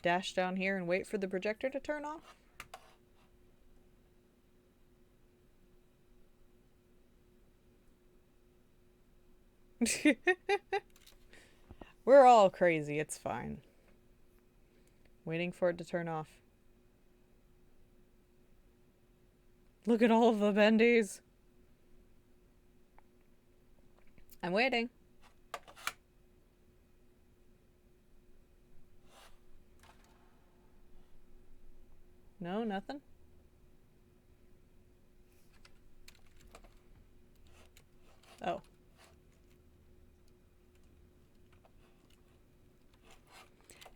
Dash down here and wait for the projector to turn off? We're all crazy, it's fine. Waiting for it to turn off. Look at all of the bendies. I'm waiting. No, nothing? Oh.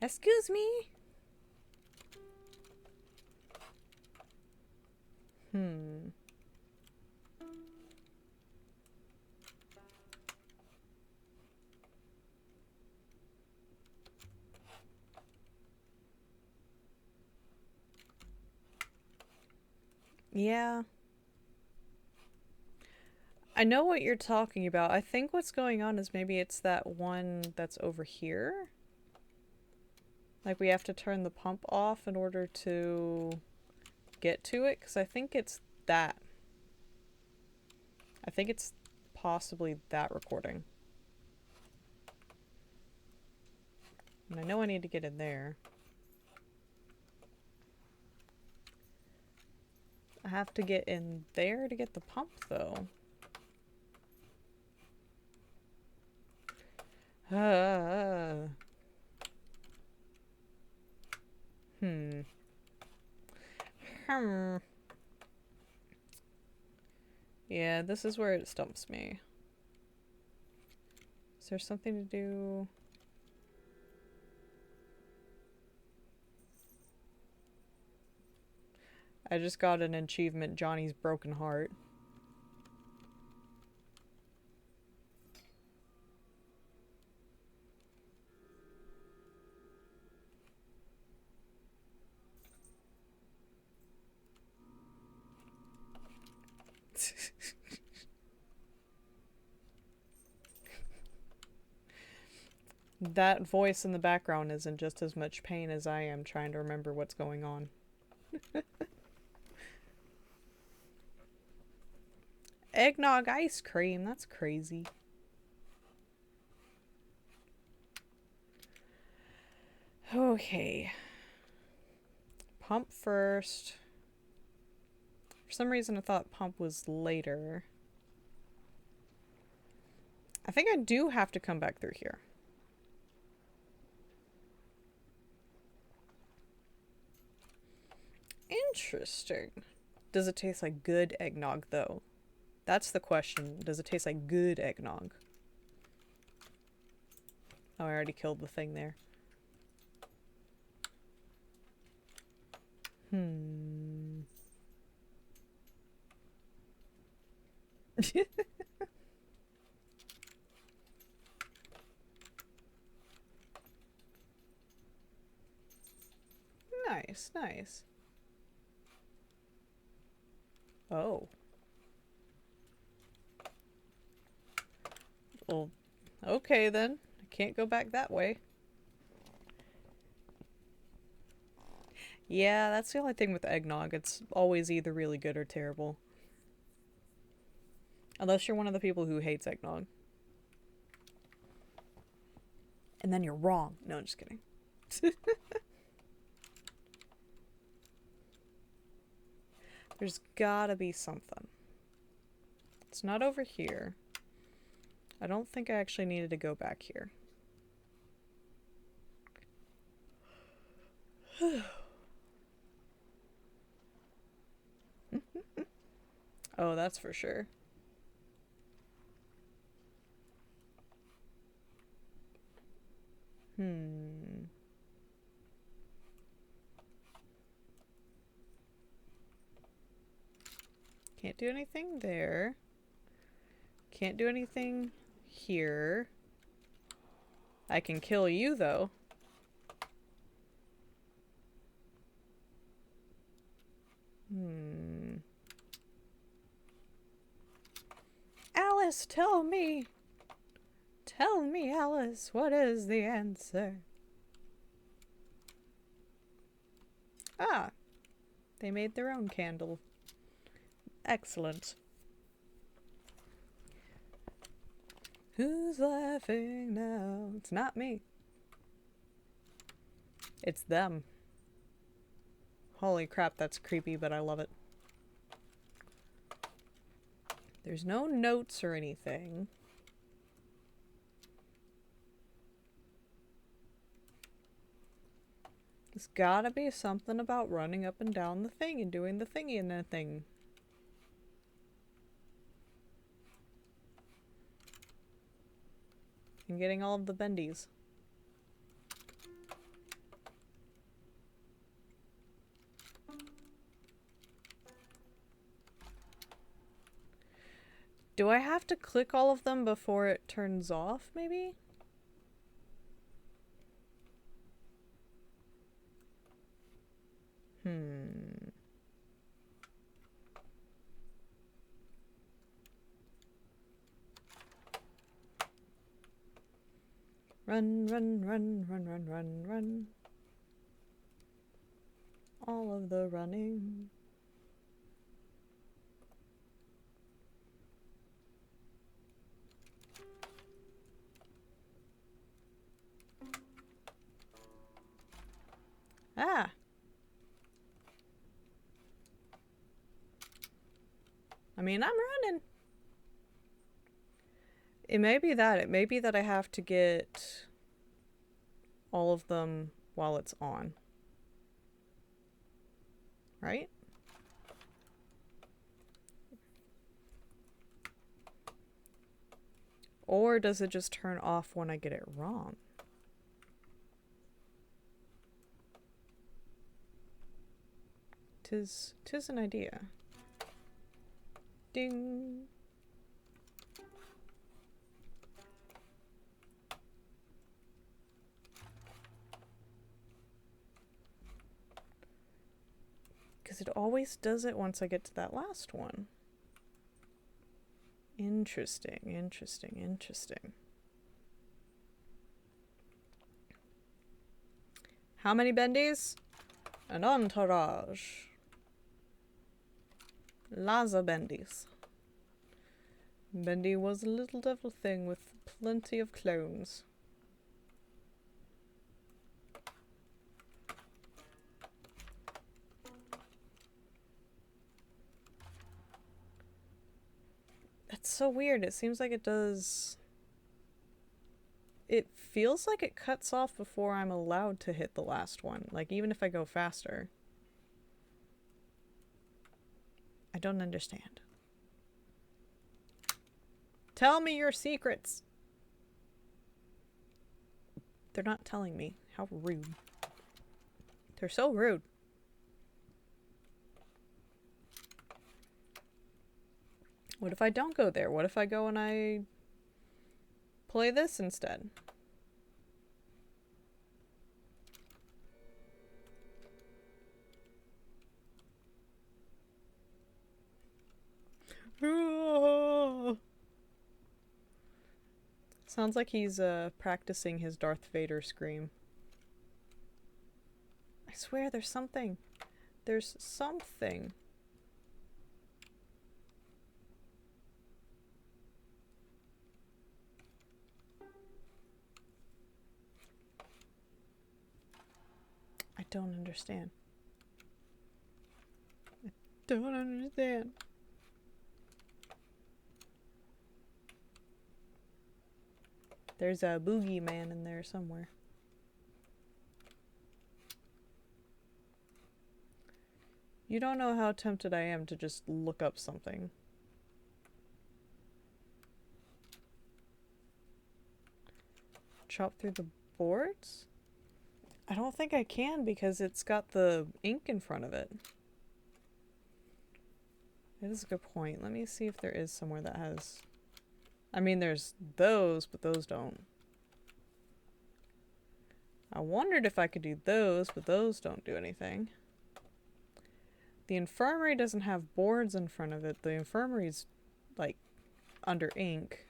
Excuse me? Yeah. I know what you're talking about. I think what's going on is maybe it's that one that's over here. Like we have to turn the pump off in order to get to it, because I think it's that. I think it's possibly that recording. And I know I need to get in there. I have to get in there to get the pump, though. Hmm. Yeah, this is where it stumps me. Is there something to do? I just got an achievement, Johnny's Broken Heart. That voice in the background is in just as much pain as I am trying to remember what's going on. Eggnog ice cream, that's crazy. Okay. Pump first. For some reason I thought pump was later. I think I do have to come back through here. Interesting. Does it taste like good eggnog, though? That's the question. Does it taste like good eggnog? Oh, I already killed the thing there. Nice, nice. Oh. Well, okay then. I can't go back that way. Yeah, that's the only thing with eggnog. It's always either really good or terrible. Unless you're one of the people who hates eggnog. And then you're wrong. No, I'm just kidding. There's gotta be something. It's not over here. I don't think I actually needed to go back here. Oh, that's for sure. Can't do anything there. Can't do anything here. I can kill you, though. Alice, tell me! Tell me, Alice, what is the answer? Ah, they made their own candle. Excellent. Who's laughing now? It's not me. It's them. Holy crap, that's creepy, but I love it. There's no notes or anything. There's gotta be something about running up and down the thing and doing the thingy and the thing. And getting all of the bendies. Do I have to click all of them before it turns off, maybe? Run, run, run, run, run, run, run. All of the running. Ah! I mean, I'm running. It may be that. It may be that I have to get all of them while it's on. Right? Or does it just turn off when I get it wrong? Tis an idea. Ding. Because it always does it once I get to that last one. Interesting, interesting, interesting. How many bendies? An entourage. Laza bendies. Bendy was a little devil thing with plenty of clones. That's so weird. It seems like it does... It feels like it cuts off before I'm allowed to hit the last one. Like, even if I go faster. I don't understand. Tell me your secrets! They're not telling me. How rude. They're so rude. What if I don't go there? What if I go and I play this instead? Sounds like he's practicing his Darth Vader scream. I swear there's something. There's something. I don't understand. I don't understand. There's a boogeyman in there somewhere. You don't know how tempted I am to just look up something. Chop through the boards? I don't think I can because it's got the ink in front of it. That is a good point. Let me see if there is somewhere that has... I mean, there's those, but those don't. I wondered if I could do those, but those don't do anything. The infirmary doesn't have boards in front of it. The infirmary's, like, under ink.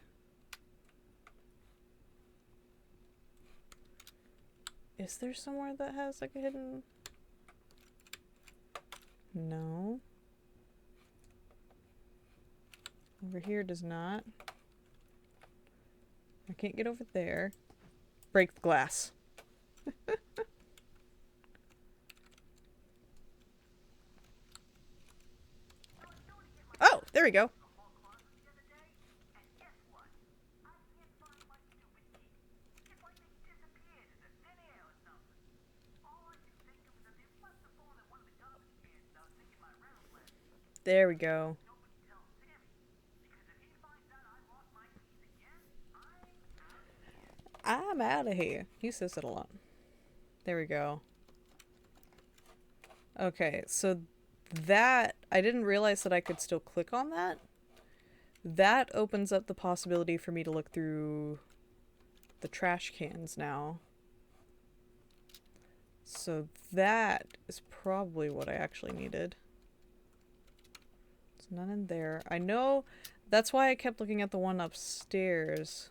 Is there somewhere that has, like, a hidden... No. Over here does not. I can't get over there. Break the glass. There we go. There we go. I'm out of here. He says it a lot. There we go. Okay, so that, I didn't realize that I could still click on that. That opens up the possibility for me to look through the trash cans now. So that is probably what I actually needed. There's none in there. I know that's why I kept looking at the one upstairs.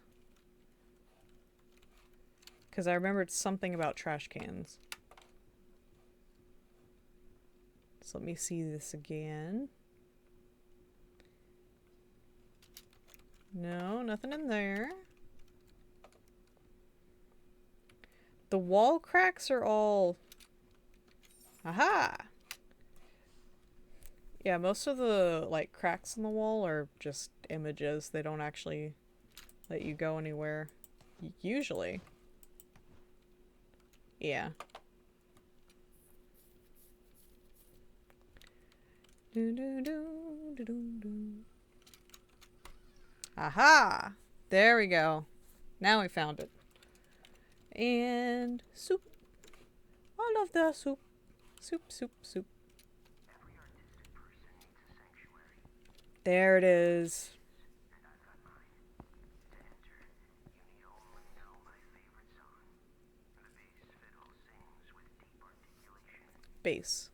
Because I remembered something about trash cans. So let me see this again. No, nothing in there. The wall cracks are all... Aha! Yeah, most of the, like, cracks in the wall are just images. They don't actually let you go anywhere. Usually. Yeah. Aha! There we go. Now we found it. And soup. I love the soup. Soup, soup, soup. There it is. Bass.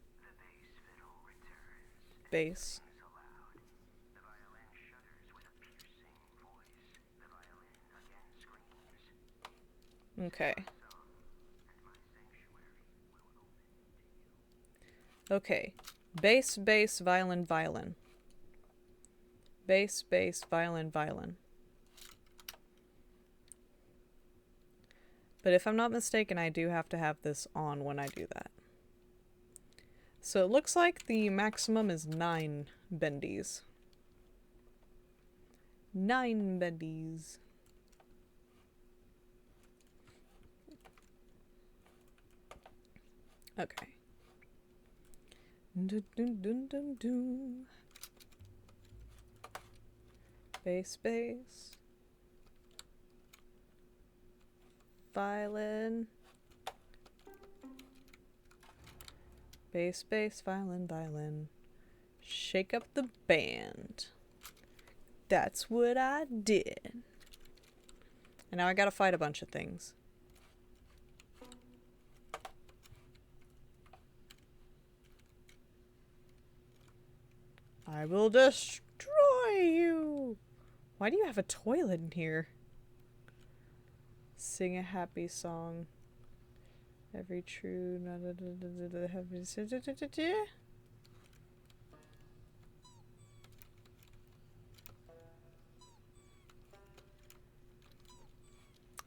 Bass. Okay. Okay. Bass, bass, violin, violin. Bass, bass, violin, violin. But if I'm not mistaken, I do have to have this on when I do that. So it looks like the maximum is 9 bendies. 9 bendies. Okay. Dun, dun, dun, dun, dun. Bass, bass. Violin. Bass, bass, violin, violin. Shake up the band. That's what I did. And now I gotta fight a bunch of things. I will destroy you! Why do you have a toilet in here? Sing a happy song. Every true...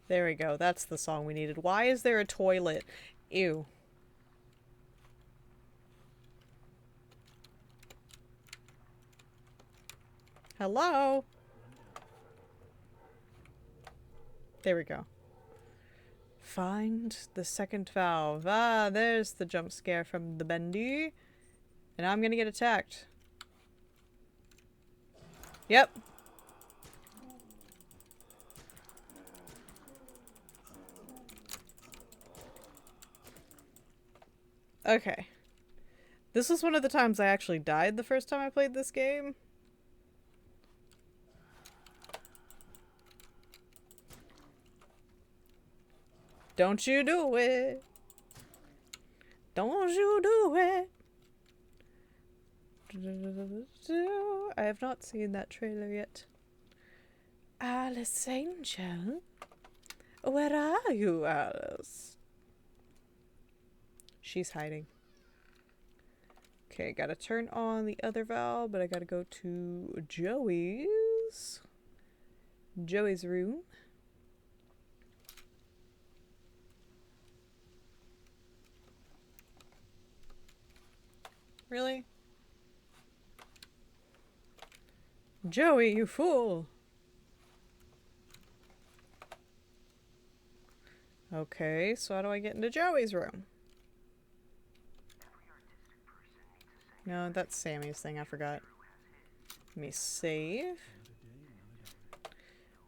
There we go. That's the song we needed. Why is there a toilet? Ew. Hello? There we go. Find the second valve. Ah, there's the jump scare from the bendy. And I'm gonna get attacked. Yep. Okay. This was one of the times I actually died the first time I played this game. Don't you do it. Don't you do it. I have not seen that trailer yet. Alice Angel? Where are you, Alice? She's hiding. Okay, gotta turn on the other valve, but I gotta go to Joey's. Joey's room. Really? Joey, you fool! Okay, so how do I get into Joey's room? No, that's Sammy's thing, I forgot. Let me save.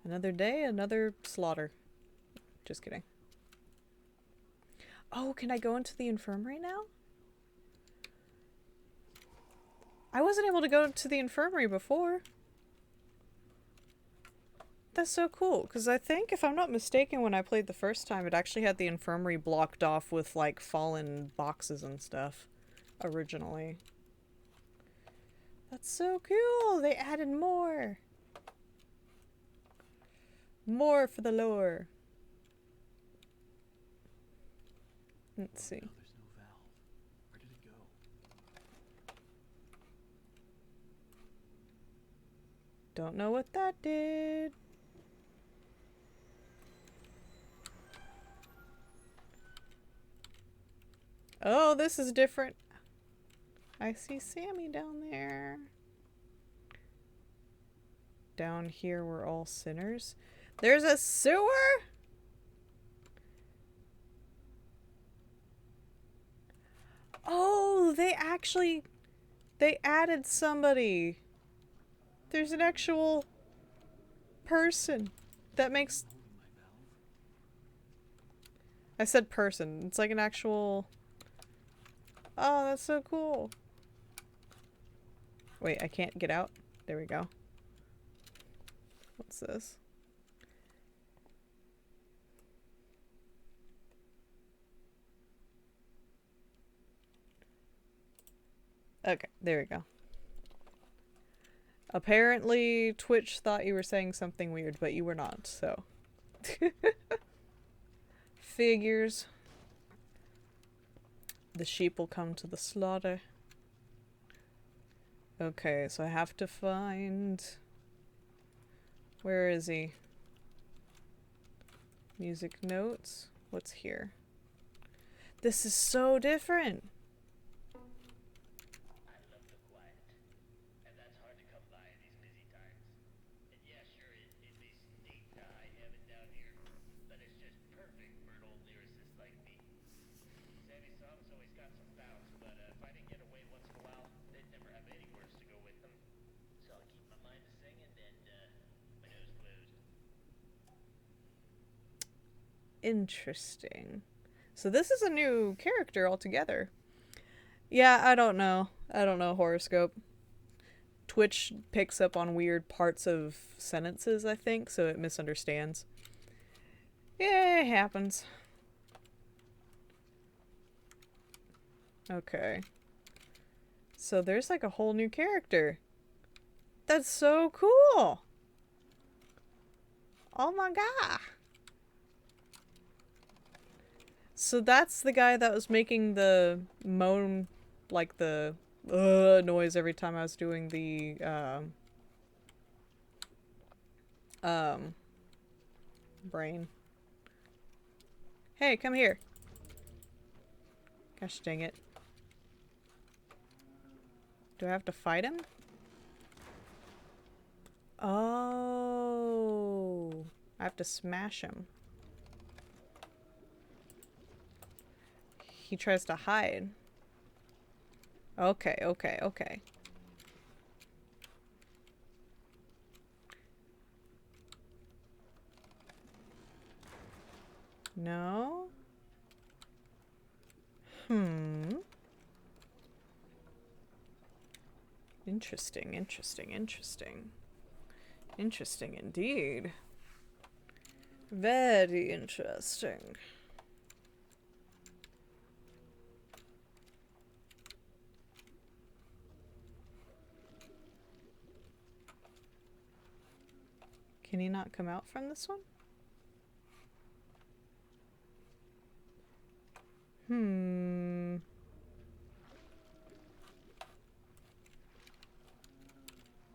Another day, another slaughter. Just kidding. Oh, can I go into the infirmary now? I wasn't able to go to the infirmary before. That's so cool, because I think, if I'm not mistaken, when I played the first time, it actually had the infirmary blocked off with, like, fallen boxes and stuff. Originally. That's so cool! They added more! More for the lore. Let's see. No, there's no valve. Where did it go? Don't know what that did. Oh, this is different. I see Sammy down there. Down here we're all sinners. There's a sewer? Oh, they added somebody. There's an actual person. That makes... I said person. It's like an actual... Oh, that's so cool. Wait, I can't get out? There we go. What's this? Okay, there we go. Apparently, Twitch thought you were saying something weird, but you were not, so. Figures. The sheep will come to the slaughter. Okay, so I have to find... Where is he? Music notes? What's here? This is so different! Interesting. So this is a new character altogether. Yeah, I don't know. I don't know horoscope. Twitch picks up on weird parts of sentences, I think, so it misunderstands. Yeah, it happens. Okay. So there's like a whole new character. That's so cool! Oh my god! So that's the guy that was making the moan, like the noise every time I was doing the brain. Hey, come here. Gosh dang it. Do I have to fight him? Oh, I have to smash him. He tries to hide. Okay, okay, okay. No? Interesting, interesting, interesting. Interesting indeed. Very interesting. Can he not come out from this one?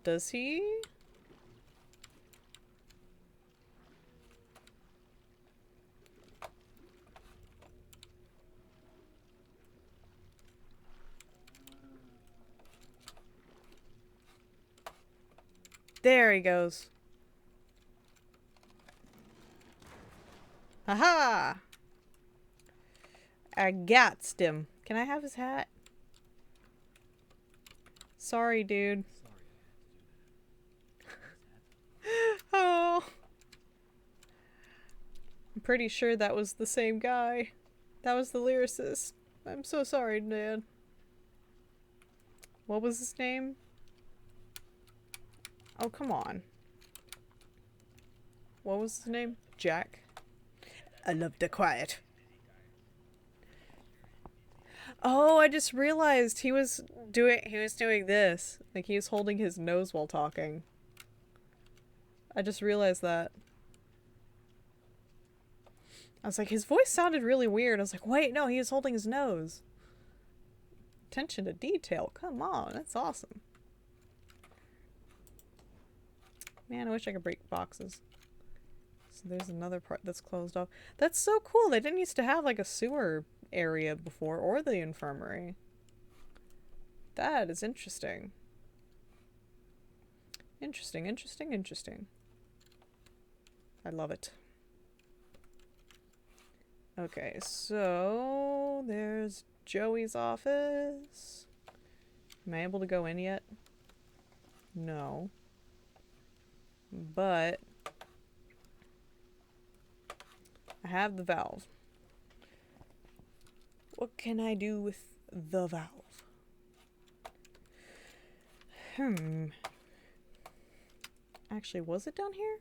Does he? There he goes. Haha! I got him. Can I have his hat? Sorry, dude. Sorry I had to do that. Oh. I'm pretty sure that was the same guy. That was the lyricist. I'm so sorry, Dad. What was his name? Oh, come on. What was his name? Jack. I love the quiet. Oh, I just realized he was doing this. Like he was holding his nose while talking. I just realized that. I was like, his voice sounded really weird. I was like, wait, no, he was holding his nose. Attention to detail. Come on, that's awesome. Man, I wish I could break boxes. So there's another part that's closed off. That's so cool. They didn't used to have like a sewer area before, or the infirmary. That is interesting. Interesting, interesting, interesting. I love it. Okay, so there's Joey's office. Am I able to go in yet? No. But I have the valve. What can I do with the valve? Actually, was it down here?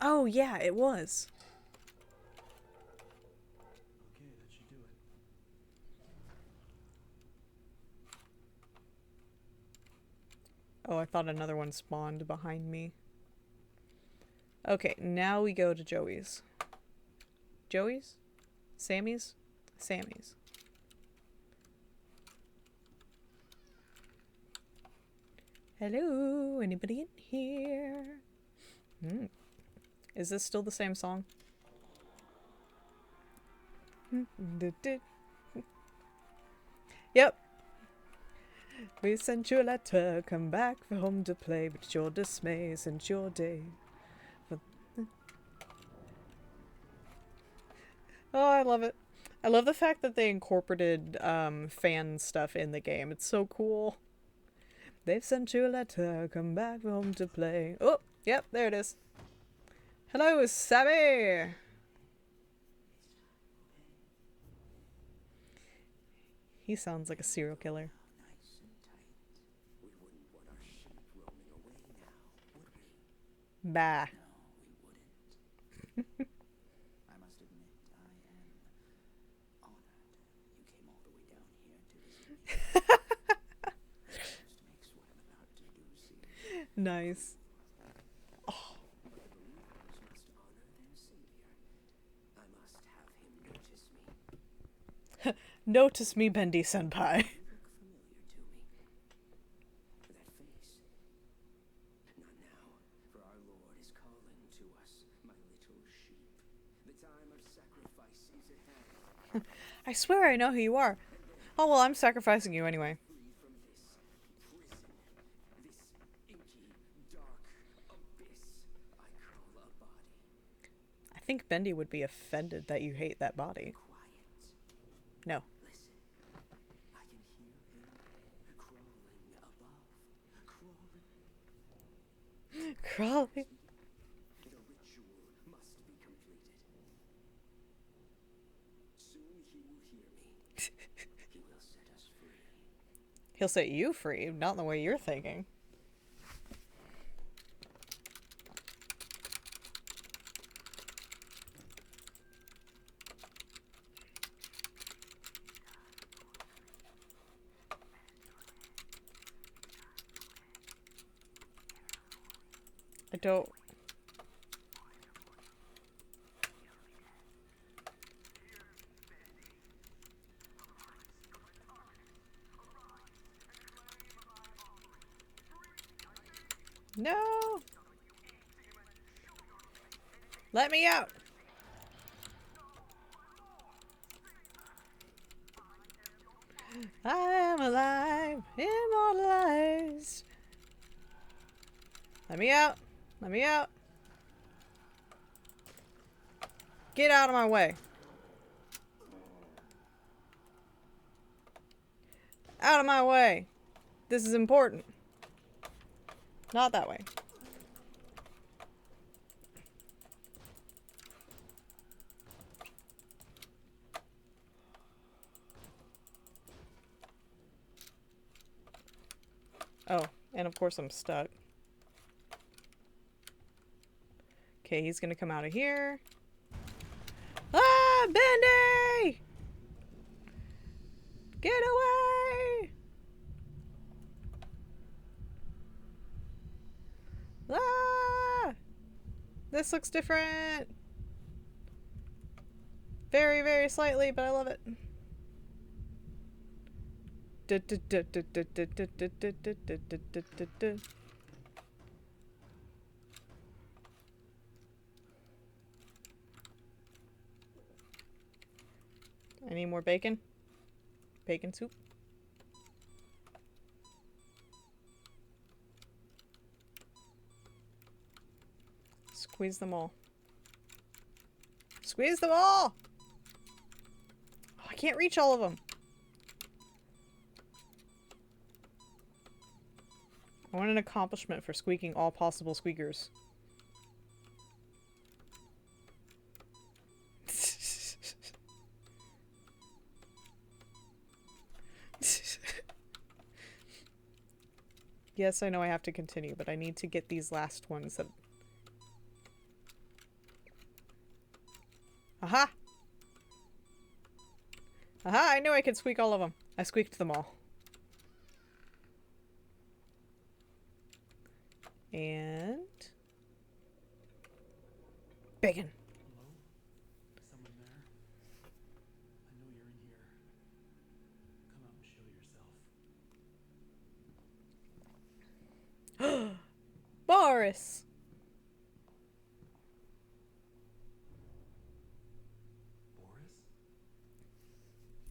Oh, yeah, it was. Okay, that should do it. Oh, I thought another one spawned behind me. Okay, now we go to Joey's. Joey's? Sammy's? Sammy's. Hello, anybody in here? Is this still the same song? Yep. We sent you a letter, come back home to play, but your dismay sent your day. Oh, I love it. I love the fact that they incorporated fan stuff in the game. It's so cool. They've sent you a letter, come back home to play. Oh, yep, there it is. Hello, Sammy! He sounds like a serial killer. Nice and tight. We wouldn't want our sheep roaming away now, would we? Bah. No, we wouldn't. I must admit, I am honored you came all the way down here to visit me. That just makes what I'm about to do seem Nice. Oh. But the believers must honor their savior. I must have him notice me. Notice me, Bendy Senpai. You look familiar to me. That face. Not now, for our Lord is calling to us, my little sheep. The time of sacrifice is at hand. I swear I know who you are. Oh, well, I'm sacrificing you anyway. Free from this prison, this inky, dark abyss I call a body. I think Bendy would be offended that you hate that body. Quiet. No. Listen. I can hear him crawling above. Crawling. Crawling. The ritual must be completed. Soon he will hear me. He will set us free. He'll set you free, not the way you're thinking. I don't... No! Let me out! am alive, immortalized. Let me out. Let me out. Get out of my way. Out of my way. This is important. Not that way. Oh, and of course I'm stuck. Okay, he's gonna come out of here. Ah, Bendy! Get away! Ah! This looks different. Very, very slightly, but I love it. I need more bacon. Bacon soup. Squeeze them all. Squeeze them all! Oh, I can't reach all of them. I want an accomplishment for squeaking all possible squeakers. Yes, I know I have to continue, but I need to get these last ones that... Aha! Aha! I knew I could squeak all of them. I squeaked them all. And... bacon. Hello? Someone there? I know you're in here. Come out and show yourself. Boris! Boris?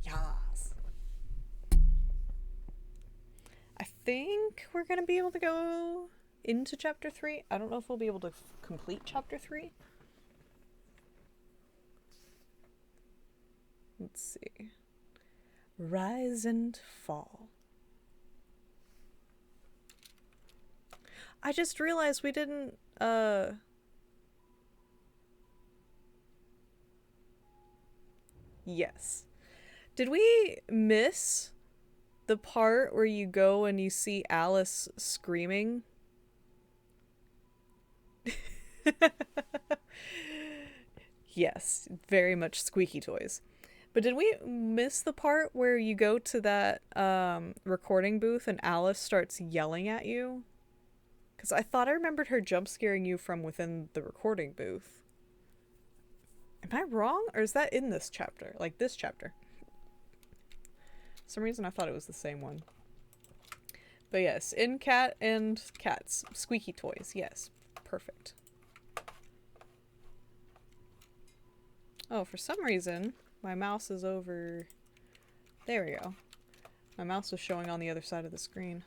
Yes. I think we're gonna be able to go into chapter 3. I don't know if we'll be able to complete chapter 3. Let's see. Rise and fall. I just realized we didn't, Yes. Did we miss the part where you go and you see Alice screaming? Yes, very much squeaky toys. But did we miss the part where you go to that recording booth and Alice starts yelling at you? Because I thought I remembered her jump scaring you from within the recording booth. Am I wrong? Or is that in this chapter? Like this chapter? For some reason I thought it was the same one. But yes, in Cat and Cats. Squeaky toys, yes. Perfect. Oh, for some reason, my mouse is over... There we go. My mouse was showing on the other side of the screen.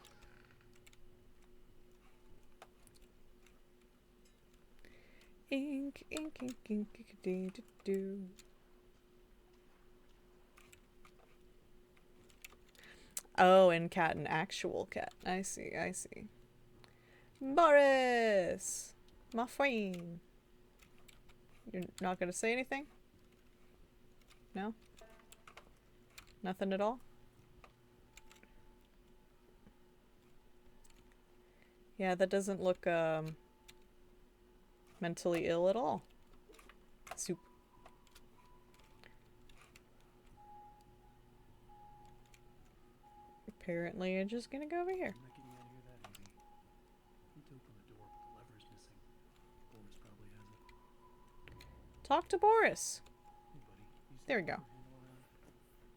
Ink, ink, ink, ink, ink, dee, doo, doo. Oh, and Cat and actual cat. I see, I see. Boris! My friend. You're not gonna say anything? No? Nothing at all? Yeah, that doesn't look, mentally ill at all. Soup. Apparently, you're just gonna go over here. I'm not getting out of here that easy. Need to open the door, but the lever's missing. Boris probably has it. Talk to Boris. Hey, buddy. You There we still go. got your handle around?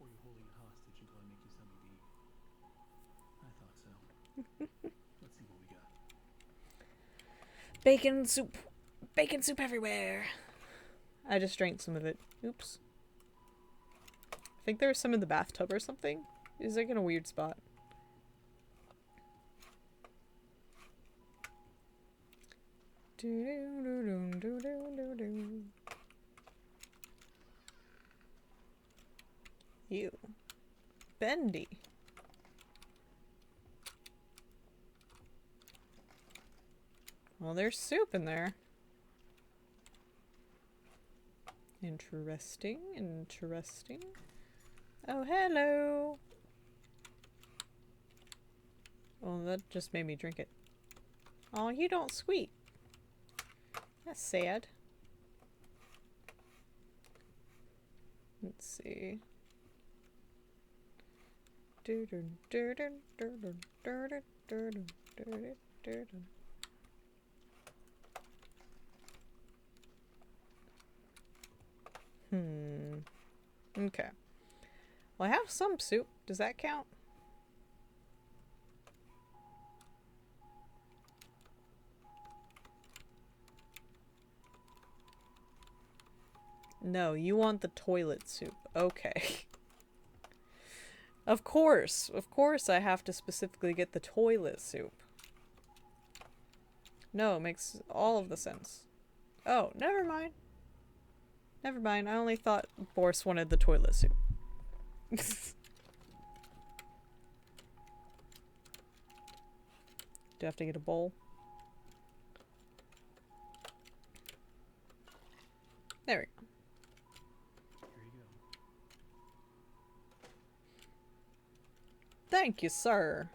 Or you holding it hostage until I make you something to eat? I thought so. Let's see what we got. Bacon soup. Bacon soup everywhere. I just drank some of it. Oops. I think there was some in the bathtub or something. He's like in a weird spot. You. Bendy. Well, there's soup in there. Interesting, interesting. Oh, hello. Well, that just made me drink it. Oh, you don't squeak. That's sad. Let's see. Okay. Well, I have some soup. Does that count? No, you want the toilet soup. Okay. Of course I have to specifically get the toilet soup. No, it makes all of the sense. Oh, never mind. Never mind, I only thought Boris wanted the toilet soup. Do I have to get a bowl? There we go. Here you go. Thank you, sir.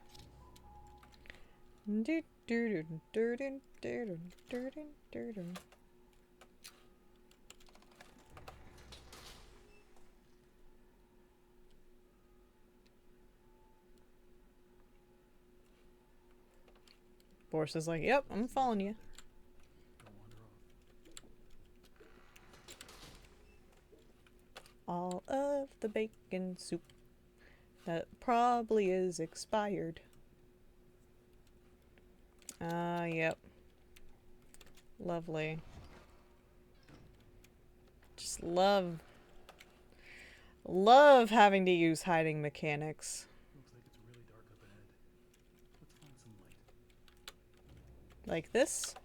Boris is like, yep, I'm following you. Don't wander off. All of the bacon soup that probably is expired. Yep. Lovely. Just love having to use hiding mechanics. Looks like it's really dark up ahead. Let's find some light. Like this.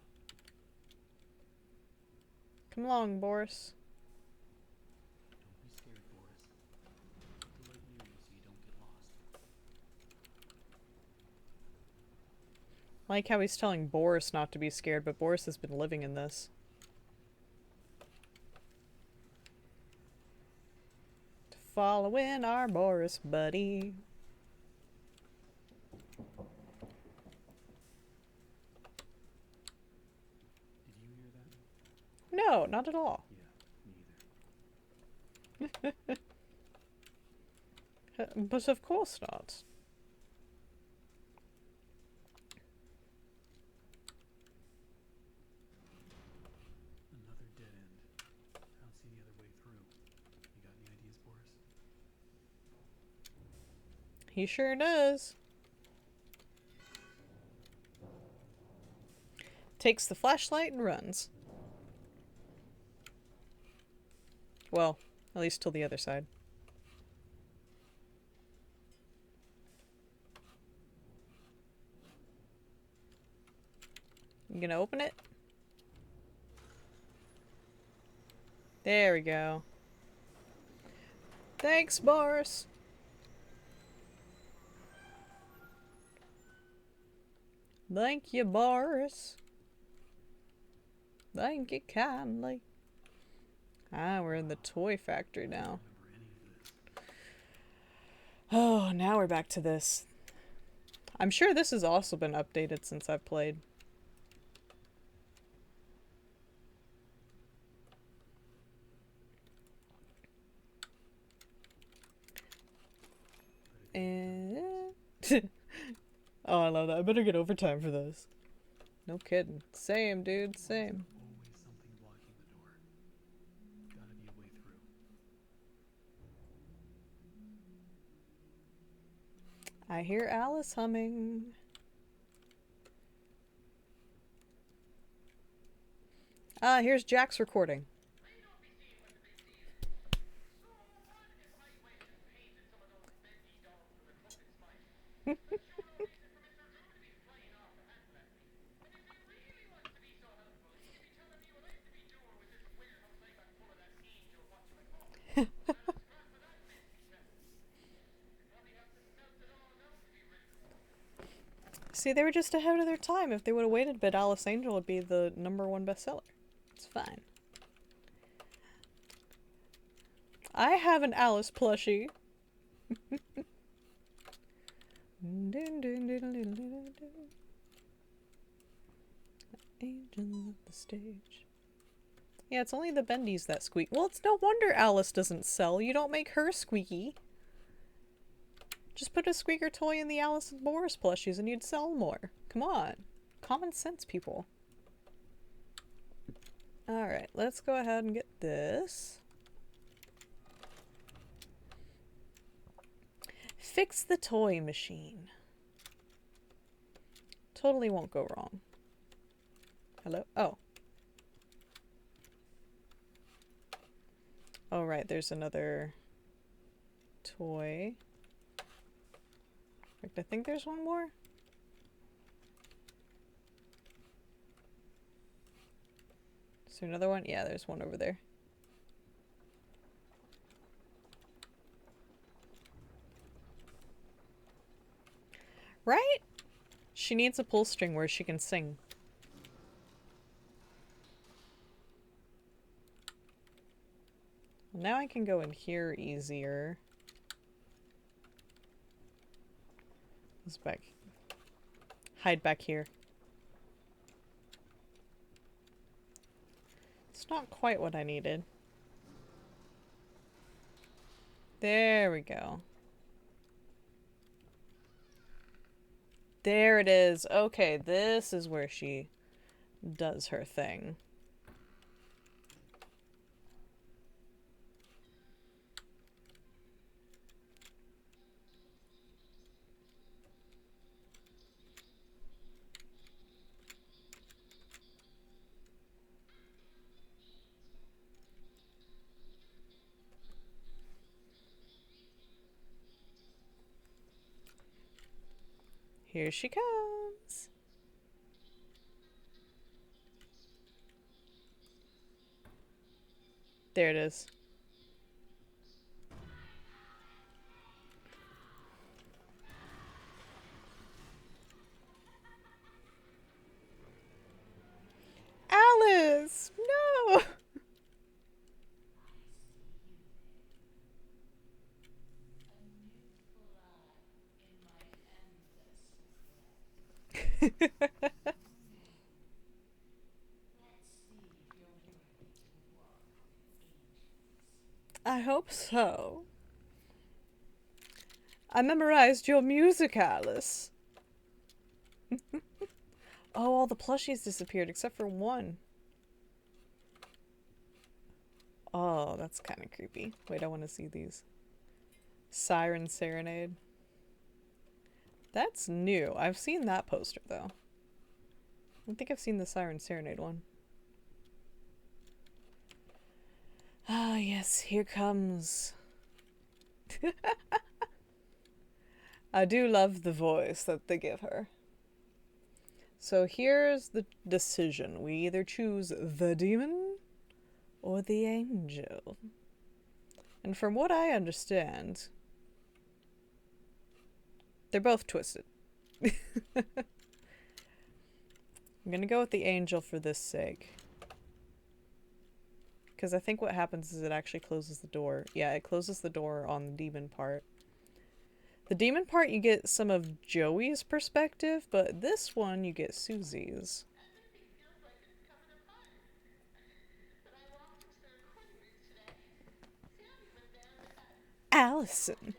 Come along, Boris. Don't be scared, Boris. Keep the light near you so you don't get lost. I like how he's telling Boris not to be scared, but Boris has been living in this. Following our Boris buddy. Did you hear that? No, not at all. Yeah, me either. But of course not. Another dead end. I don't see any other way through. You got any ideas, Boris? He sure does. Takes the flashlight and runs. Well, at least till the other side. You gonna open it? There we go. Thanks, Boris. Thank you, Boris. Thank you kindly. Ah, we're in the toy factory now. Remember any of this? Oh, now we're back to this. I'm sure this has also been updated since I've played. And oh, I love that. I better get overtime for this. No kidding. Same, dude. Same. Always something blocking the door. Gotta be a way through. I hear Alice humming. Ah, here's Jack's recording. See, they were just ahead of their time. If they would have waited a bit, Alice Angel would be the #1 bestseller. It's fine. I have an Alice plushie. Angel of the stage. Yeah, it's only the bendies that squeak. Well, it's no wonder Alice doesn't sell. You don't make her squeaky. Just put a squeaker toy in the Alice and Boris plushies and you'd sell more. Come on. Common sense, people. Alright, let's go ahead and get this. Fix the toy machine. Totally won't go wrong. Hello? Oh. Oh, right, there's another toy. In fact, I think there's one more. Is there another one? Yeah, there's one over there. Right? She needs a pull string where she can sing. Well, now I can go in here easier. Let's back. Hide back here. It's not quite what I needed. There we go. There it is. Okay, this is where she does her thing. Here she comes. There it is. Alice! No! I hope so. I memorized your music, Alice. Oh, all the plushies disappeared except for one. Oh, that's kind of creepy. Wait, I want to see these. Siren Serenade. That's new. I've seen that poster, though. I don't think I've seen the Siren Serenade one. Ah, yes, here comes. I do love the voice that they give her. So here's the decision. We either choose the demon or the angel. And from what I understand, they're both twisted. I'm gonna go with the angel for this sake. Because I think what happens is it actually closes the door. Yeah, it closes the door on the demon part. The demon part, you get some of Joey's perspective, but this one, you get Susie's. Allison.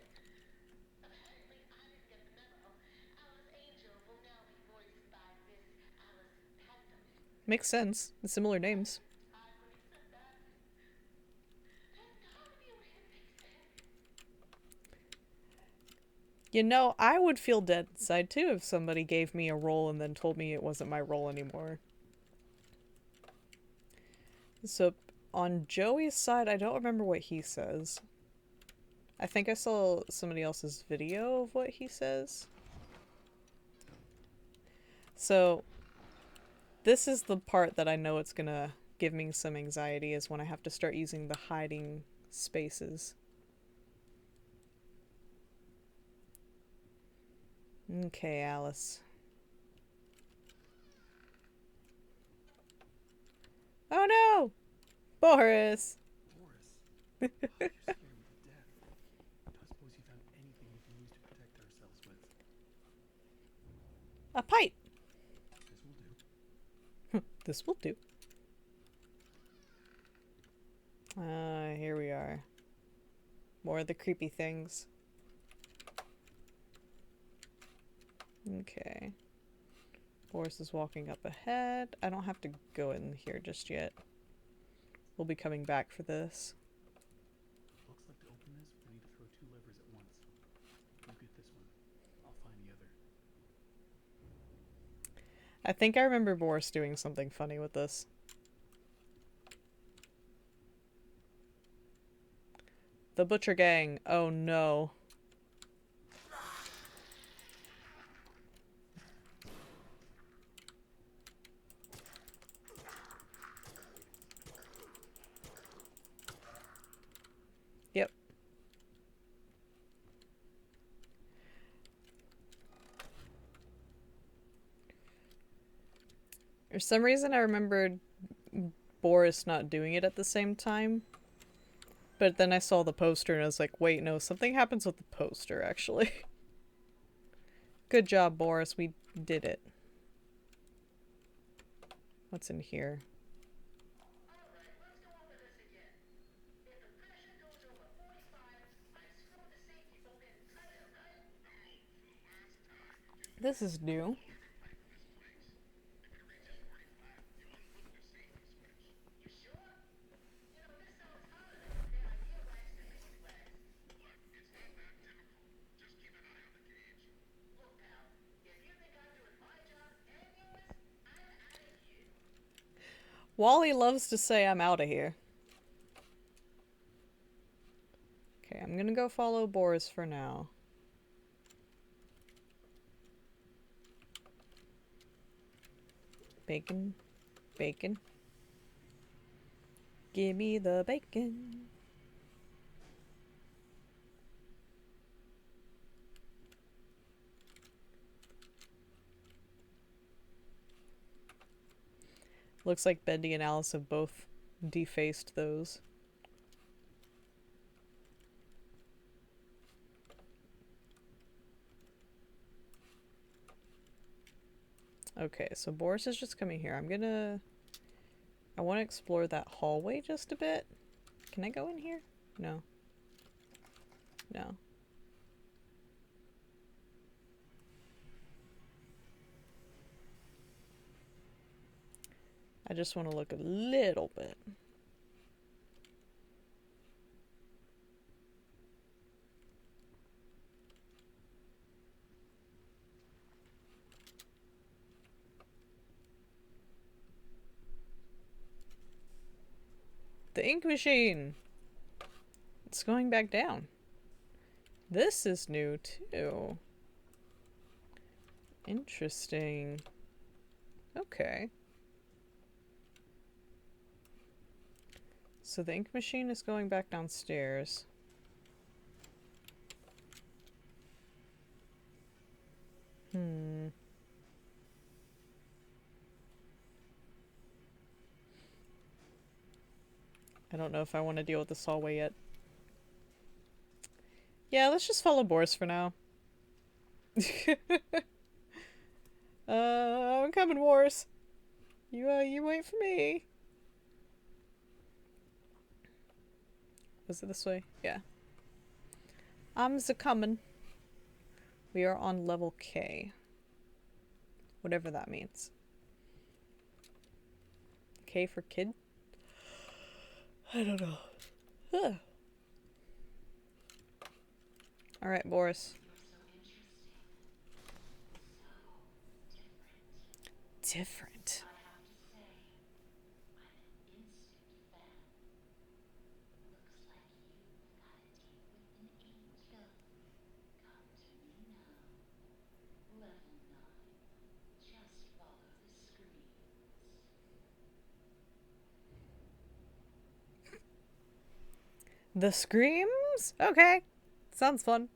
Makes sense. Similar names. You know, I would feel dead inside too if somebody gave me a role and then told me it wasn't my role anymore. So, on Joey's side, I don't remember what he says. I think I saw somebody else's video of what he says. So, this is the part that I know it's gonna give me some anxiety is when I have to start using the hiding spaces. Okay, Alice. Oh no! Boris! Boris, you scared me to death. Don't suppose you found anything we can use to protect ourselves with. A pipe! This will do. This will do. Here we are. More of the creepy things. Okay. Boris is walking up ahead. I don't have to go in here just yet. We'll be coming back for this. Looks like to open this, we need to throw two levers at once. You get this one. I'll find the other. I think I remember Boris doing something funny with this. The Butcher Gang. Oh no. Yep. For some reason I remembered Boris not doing it at the same time. But then I saw the poster and I was like, wait, no, something happens with the poster, actually. Good job, Boris. We did it. What's in here? This is new. Wally loves to say I'm out of here. Okay, I'm gonna go follow Boris for now. Bacon. Bacon. Give me the bacon. Looks like Bendy and Alice have both defaced those. Okay, so Boris is just coming here. I want to explore that hallway just a bit. Can I go in here? No. No. I just want to look a little bit. The ink machine! It's going back down. This is new too. Interesting. Okay. So the ink machine is going back downstairs. I don't know if I want to deal with this hallway yet. Yeah, let's just follow Boris for now. I'm coming, Boris. You wait for me. Was it this way? Yeah. I'm coming. We are on level K. Whatever that means. K for kid? I don't know. Huh. Alright, Boris. Different. The screams? Okay. Sounds fun.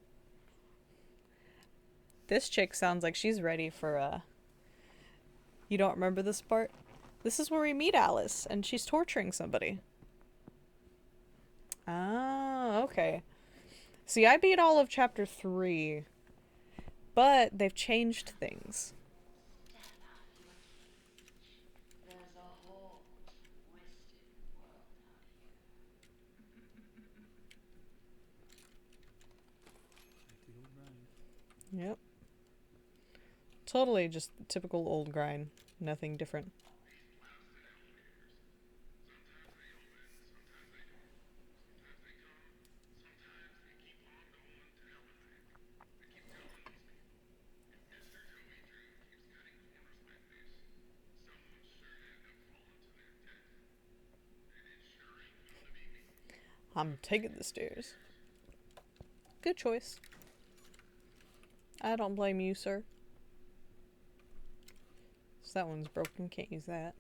This chick sounds like she's ready for You don't remember this part? This is where we meet Alice, and she's torturing somebody. Ah, okay. See, I beat all of chapter 3, but they've changed things. Step out of your cage. There's a whole twisted world out here. Like the old grind. Yep. Totally just typical old grind. Nothing different. I'm taking the stairs. Good choice. I don't blame you, sir. So that one's broken. Can't use that.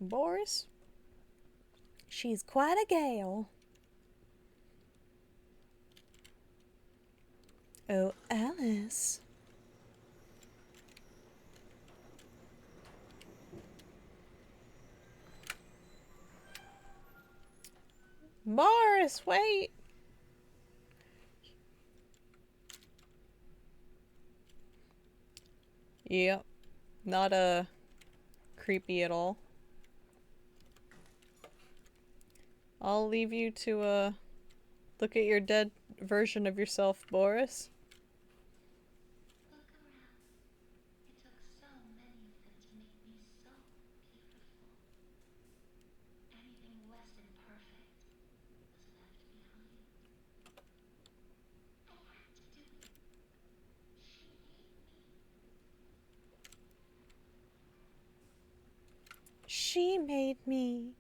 Boris? She's quite a gal. Oh, Alice. Boris, wait. Yep. Not creepy at all. I'll leave you to look at your dead version of yourself, Boris. Look around. It took so many of them to make me so beautiful. Anything less than perfect was left behind. I had to do it. She made me. She made me.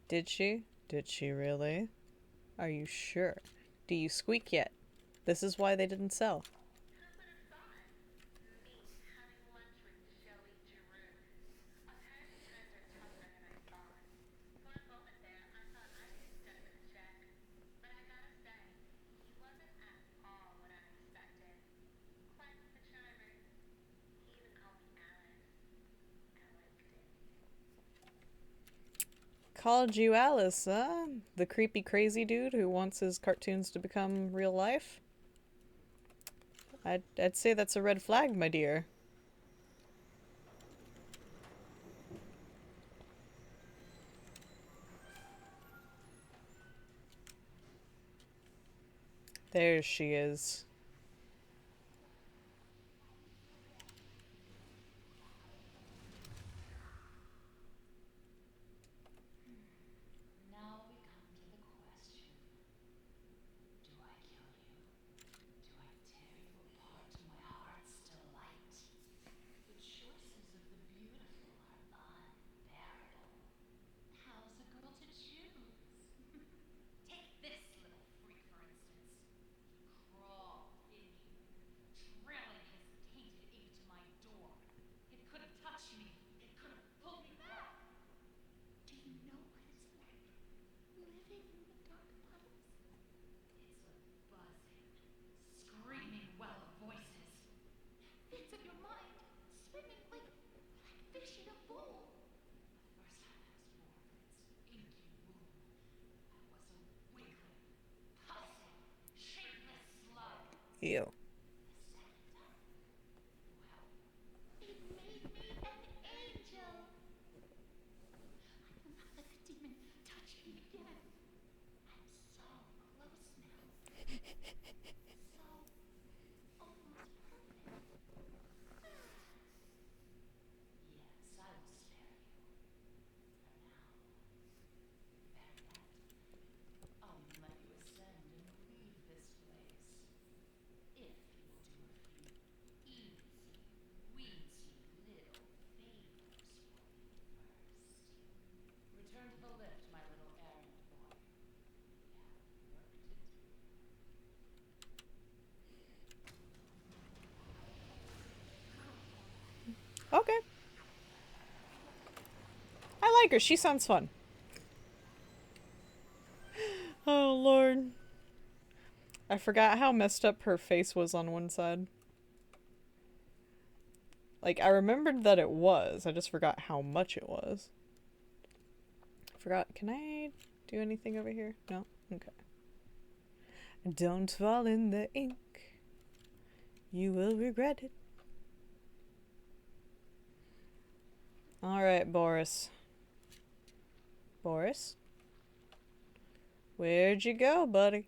Did she? Did she really? Are you sure? Do you squeak yet? This is why they didn't sell. Who would have thought? Me having lunch with Joey Giroux. Apparently times are tougher than I thought. For a moment there, I thought I'd get stuck with a check. But I gotta say, he wasn't at all what I expected. Quite the charmer. He even called me Alice. I liked it. Called you Alice, huh? The creepy crazy dude who wants his cartoons to become real life? I'd say that's a red flag, my dear. There she is. Now we come to the question. Do I kill you? Do I tear you apart to my heart's delight? The choices of the beautiful are unbearable. How's a girl to choose? Take this little freak, for instance. He crawled in here, trailing his tainted ink to my door. It could have touched me. It could have pulled me back. Do you know what it's like living in the dark puddles? It's a buzzing, screaming well of voices. Things in your mind swimming like fish in a bowl. The first time I was born from its inky womb, I was a wiggling, pulsing, shapeless slug. Ew. The second time, well, It made me an angel. I will not let the demon touch me again. I'm so close now. So almost perfect. yes, I will spare you. For now. Better yet, I'll even let you ascend and leave this place. If you will do a few easy, weensy little favors for me first. Return to the lift, my little errand boy. We have work to do. Okay. I like her. She sounds fun. Oh, Lord. I forgot how messed up her face was on one side. Like, I remembered that it was. I just forgot how much it was. Forgot. Can I do anything over here? No? Okay. Don't fall in the ink. You will regret it. Alright, Boris. Boris? Where'd you go, buddy?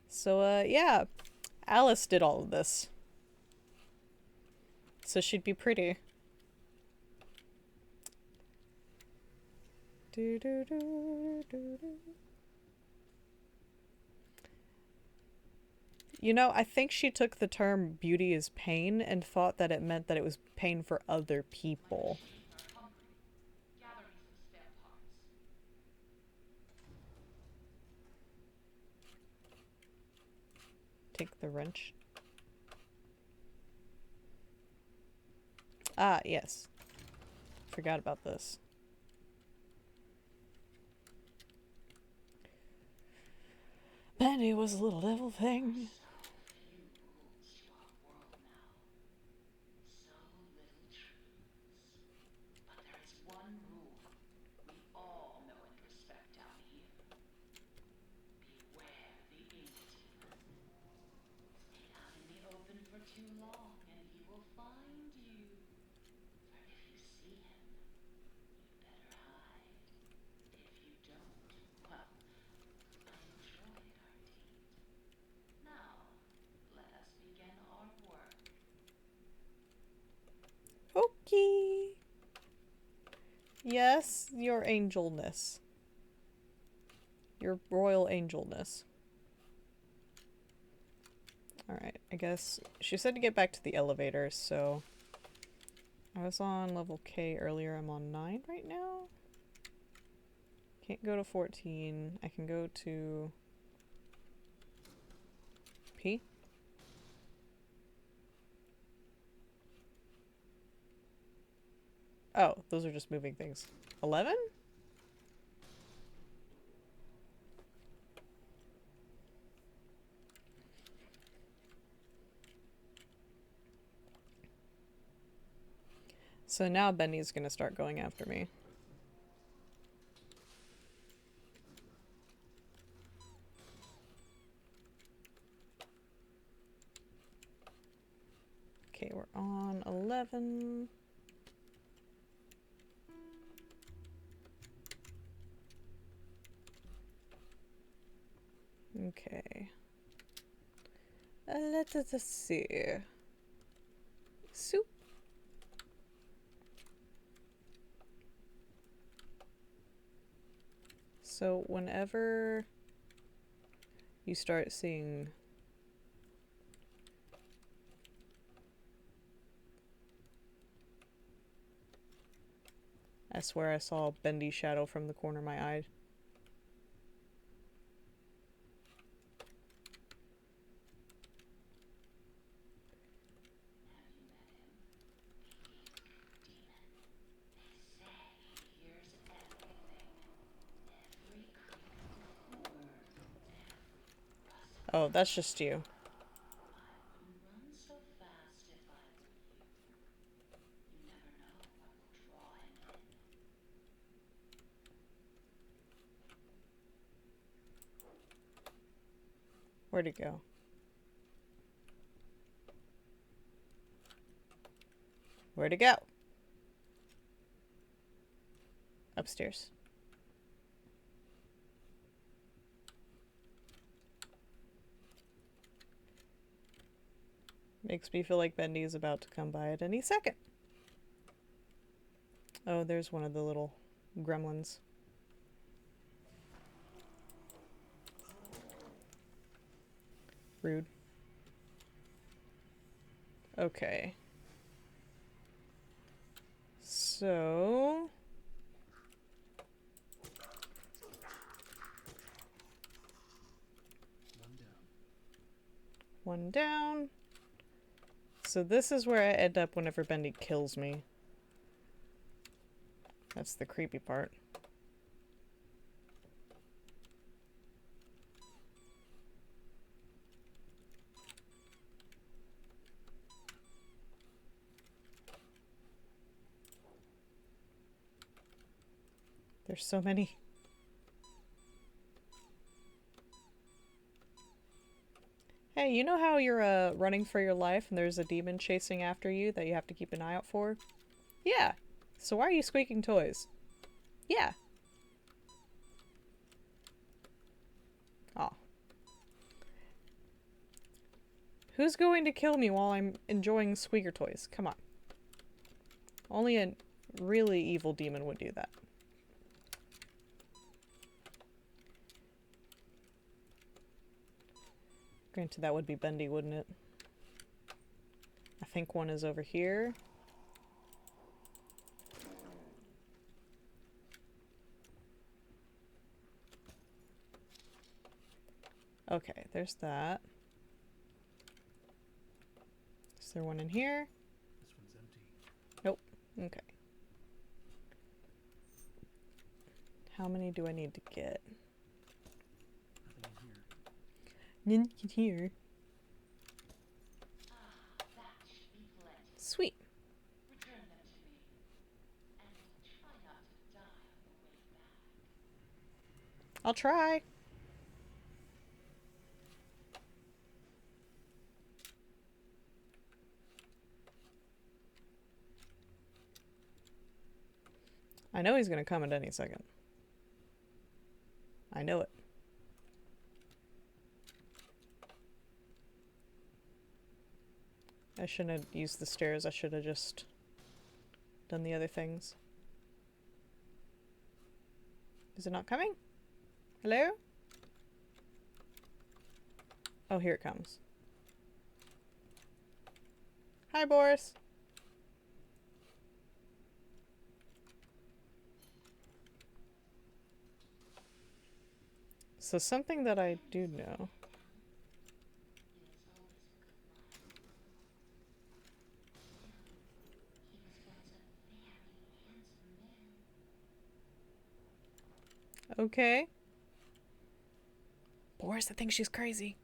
So, yeah. Alice did all of this. So she'd be pretty. Do do do do do. You know, I think she took the term beauty is pain and thought that it meant that it was pain for other people. Are hungry. Gather me some spare parts. Take the wrench. Ah, yes. Forgot about this. Benny was a little devil thing. Few rules to our world now. So little truths. But there is one rule we all know and respect down here. Beware the ink demon. Stay out in the open for too long and he will find you. For if you see him, you better hide. If you don't, well, enjoy our deed. Now, let us begin our work. Okay. Yes, your angelness. Your royal angelness. Alright, I guess she said to get back to the elevator, so I was on level K earlier. I'm on 9 right now. Can't go to 14. I can go to P. Oh, those are just moving things. 11? So now Benny's gonna start going after me. Okay, we're on 11. Okay. Let us see. Soup. So whenever you start seeing I swear I saw Bendy's shadow from the corner of my eye. Have you met him? Demon. They say he hears everything. Every creak of the floor. Every rustle. Oh, that's just you. I wouldn't run so fast if I were you. You never know what will draw him in. Where'd it go? Where'd it go? Upstairs. Makes me feel like Bendy is about to come by at any second. Oh, there's one of the little gremlins. Rude. Okay. So... One down. one down. So this is where I end up whenever Bendy kills me. That's the creepy part. There's so many. Hey, you know how you're running for your life and there's a demon chasing after you that you have to keep an eye out for? Yeah. So why are you squeaking toys? Yeah. Aw. Who's going to kill me while I'm enjoying squeaker toys? Come on. Only a really evil demon would do that. Granted, that would be Bendy, wouldn't it? I think one is over here. Okay, there's that. Is there one in here? This one's empty. Nope. Okay. How many do I need to get? Nothing in here. None in here. That should be plenty. Sweet. Return them to me. And try not to die on the way back. I'll try. I know he's gonna come at any second. I know it. I shouldn't have used the stairs. I should have just done the other things. Is it not coming? Hello? Oh, here it comes. Hi, Boris. So something that I do know. Okay. Boris, I think she's crazy.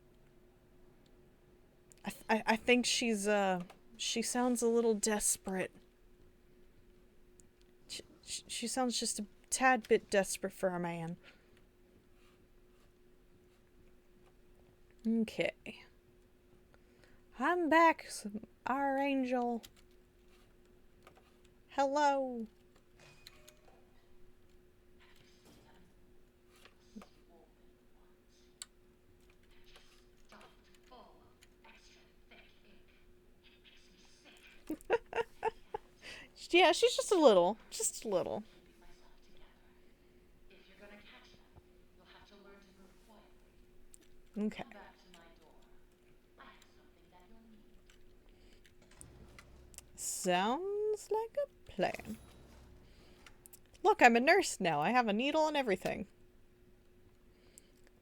I think she sounds a little desperate. She sounds just a tad bit desperate for a man. Okay. I'm back, our angel. Hello. Yeah, she's just a little. Just a little. If you're gonna catch them, you'll have to learn to move quietly. Okay. Come back to my door. I have something that you'll need. Sounds like a plan. Look, I'm a nurse now. I have a needle and everything.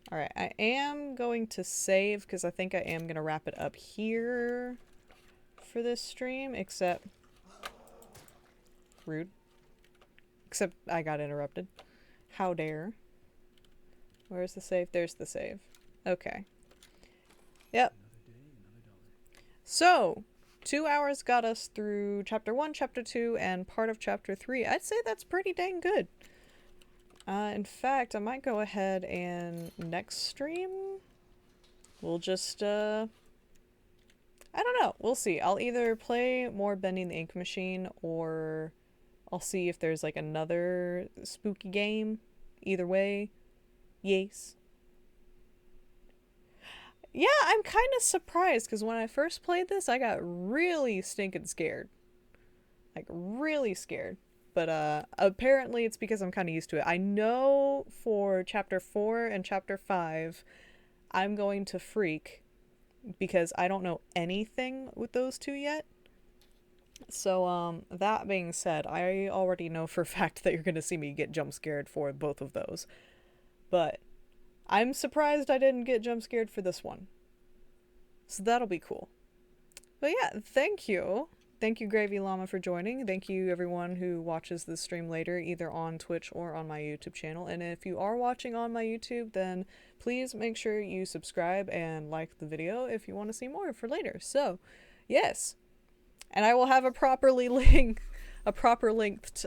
Alright, I am going to save because I think I am going to wrap it up here for this stream, except... Rude. Except I got interrupted. How dare. Where's the save? There's the save. Okay. Yep. Another day, another dollar. So, 2 hours got us through Chapter 1, Chapter 2, and part of Chapter 3. I'd say that's pretty dang good. In fact, I might go ahead and next stream, we'll just, I don't know. We'll see. I'll either play more Bending the Ink Machine, or I'll see if there's, like, another spooky game. Either way, yes. Yeah, I'm kind of surprised, because when I first played this, I got really stinking scared. Like, really scared. But, apparently it's because I'm kind of used to it. I know for Chapter 4 and Chapter 5, I'm going to freak, because I don't know anything with those two yet. So, that being said, I already know for a fact that you're going to see me get jump scared for both of those. But I'm surprised I didn't get jump scared for this one. So that'll be cool. But yeah, thank you. Thank you, Gravy Llama, for joining. Thank you, everyone who watches this stream later, either on Twitch or on my YouTube channel. And if you are watching on my YouTube, then please make sure you subscribe and like the video if you want to see more for later. So, yes. And I will have a properly lengthed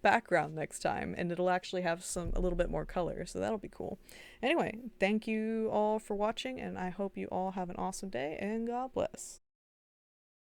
background next time, and it'll actually have a little bit more color, so that'll be cool. Anyway, thank you all for watching, and I hope you all have an awesome day, and God bless.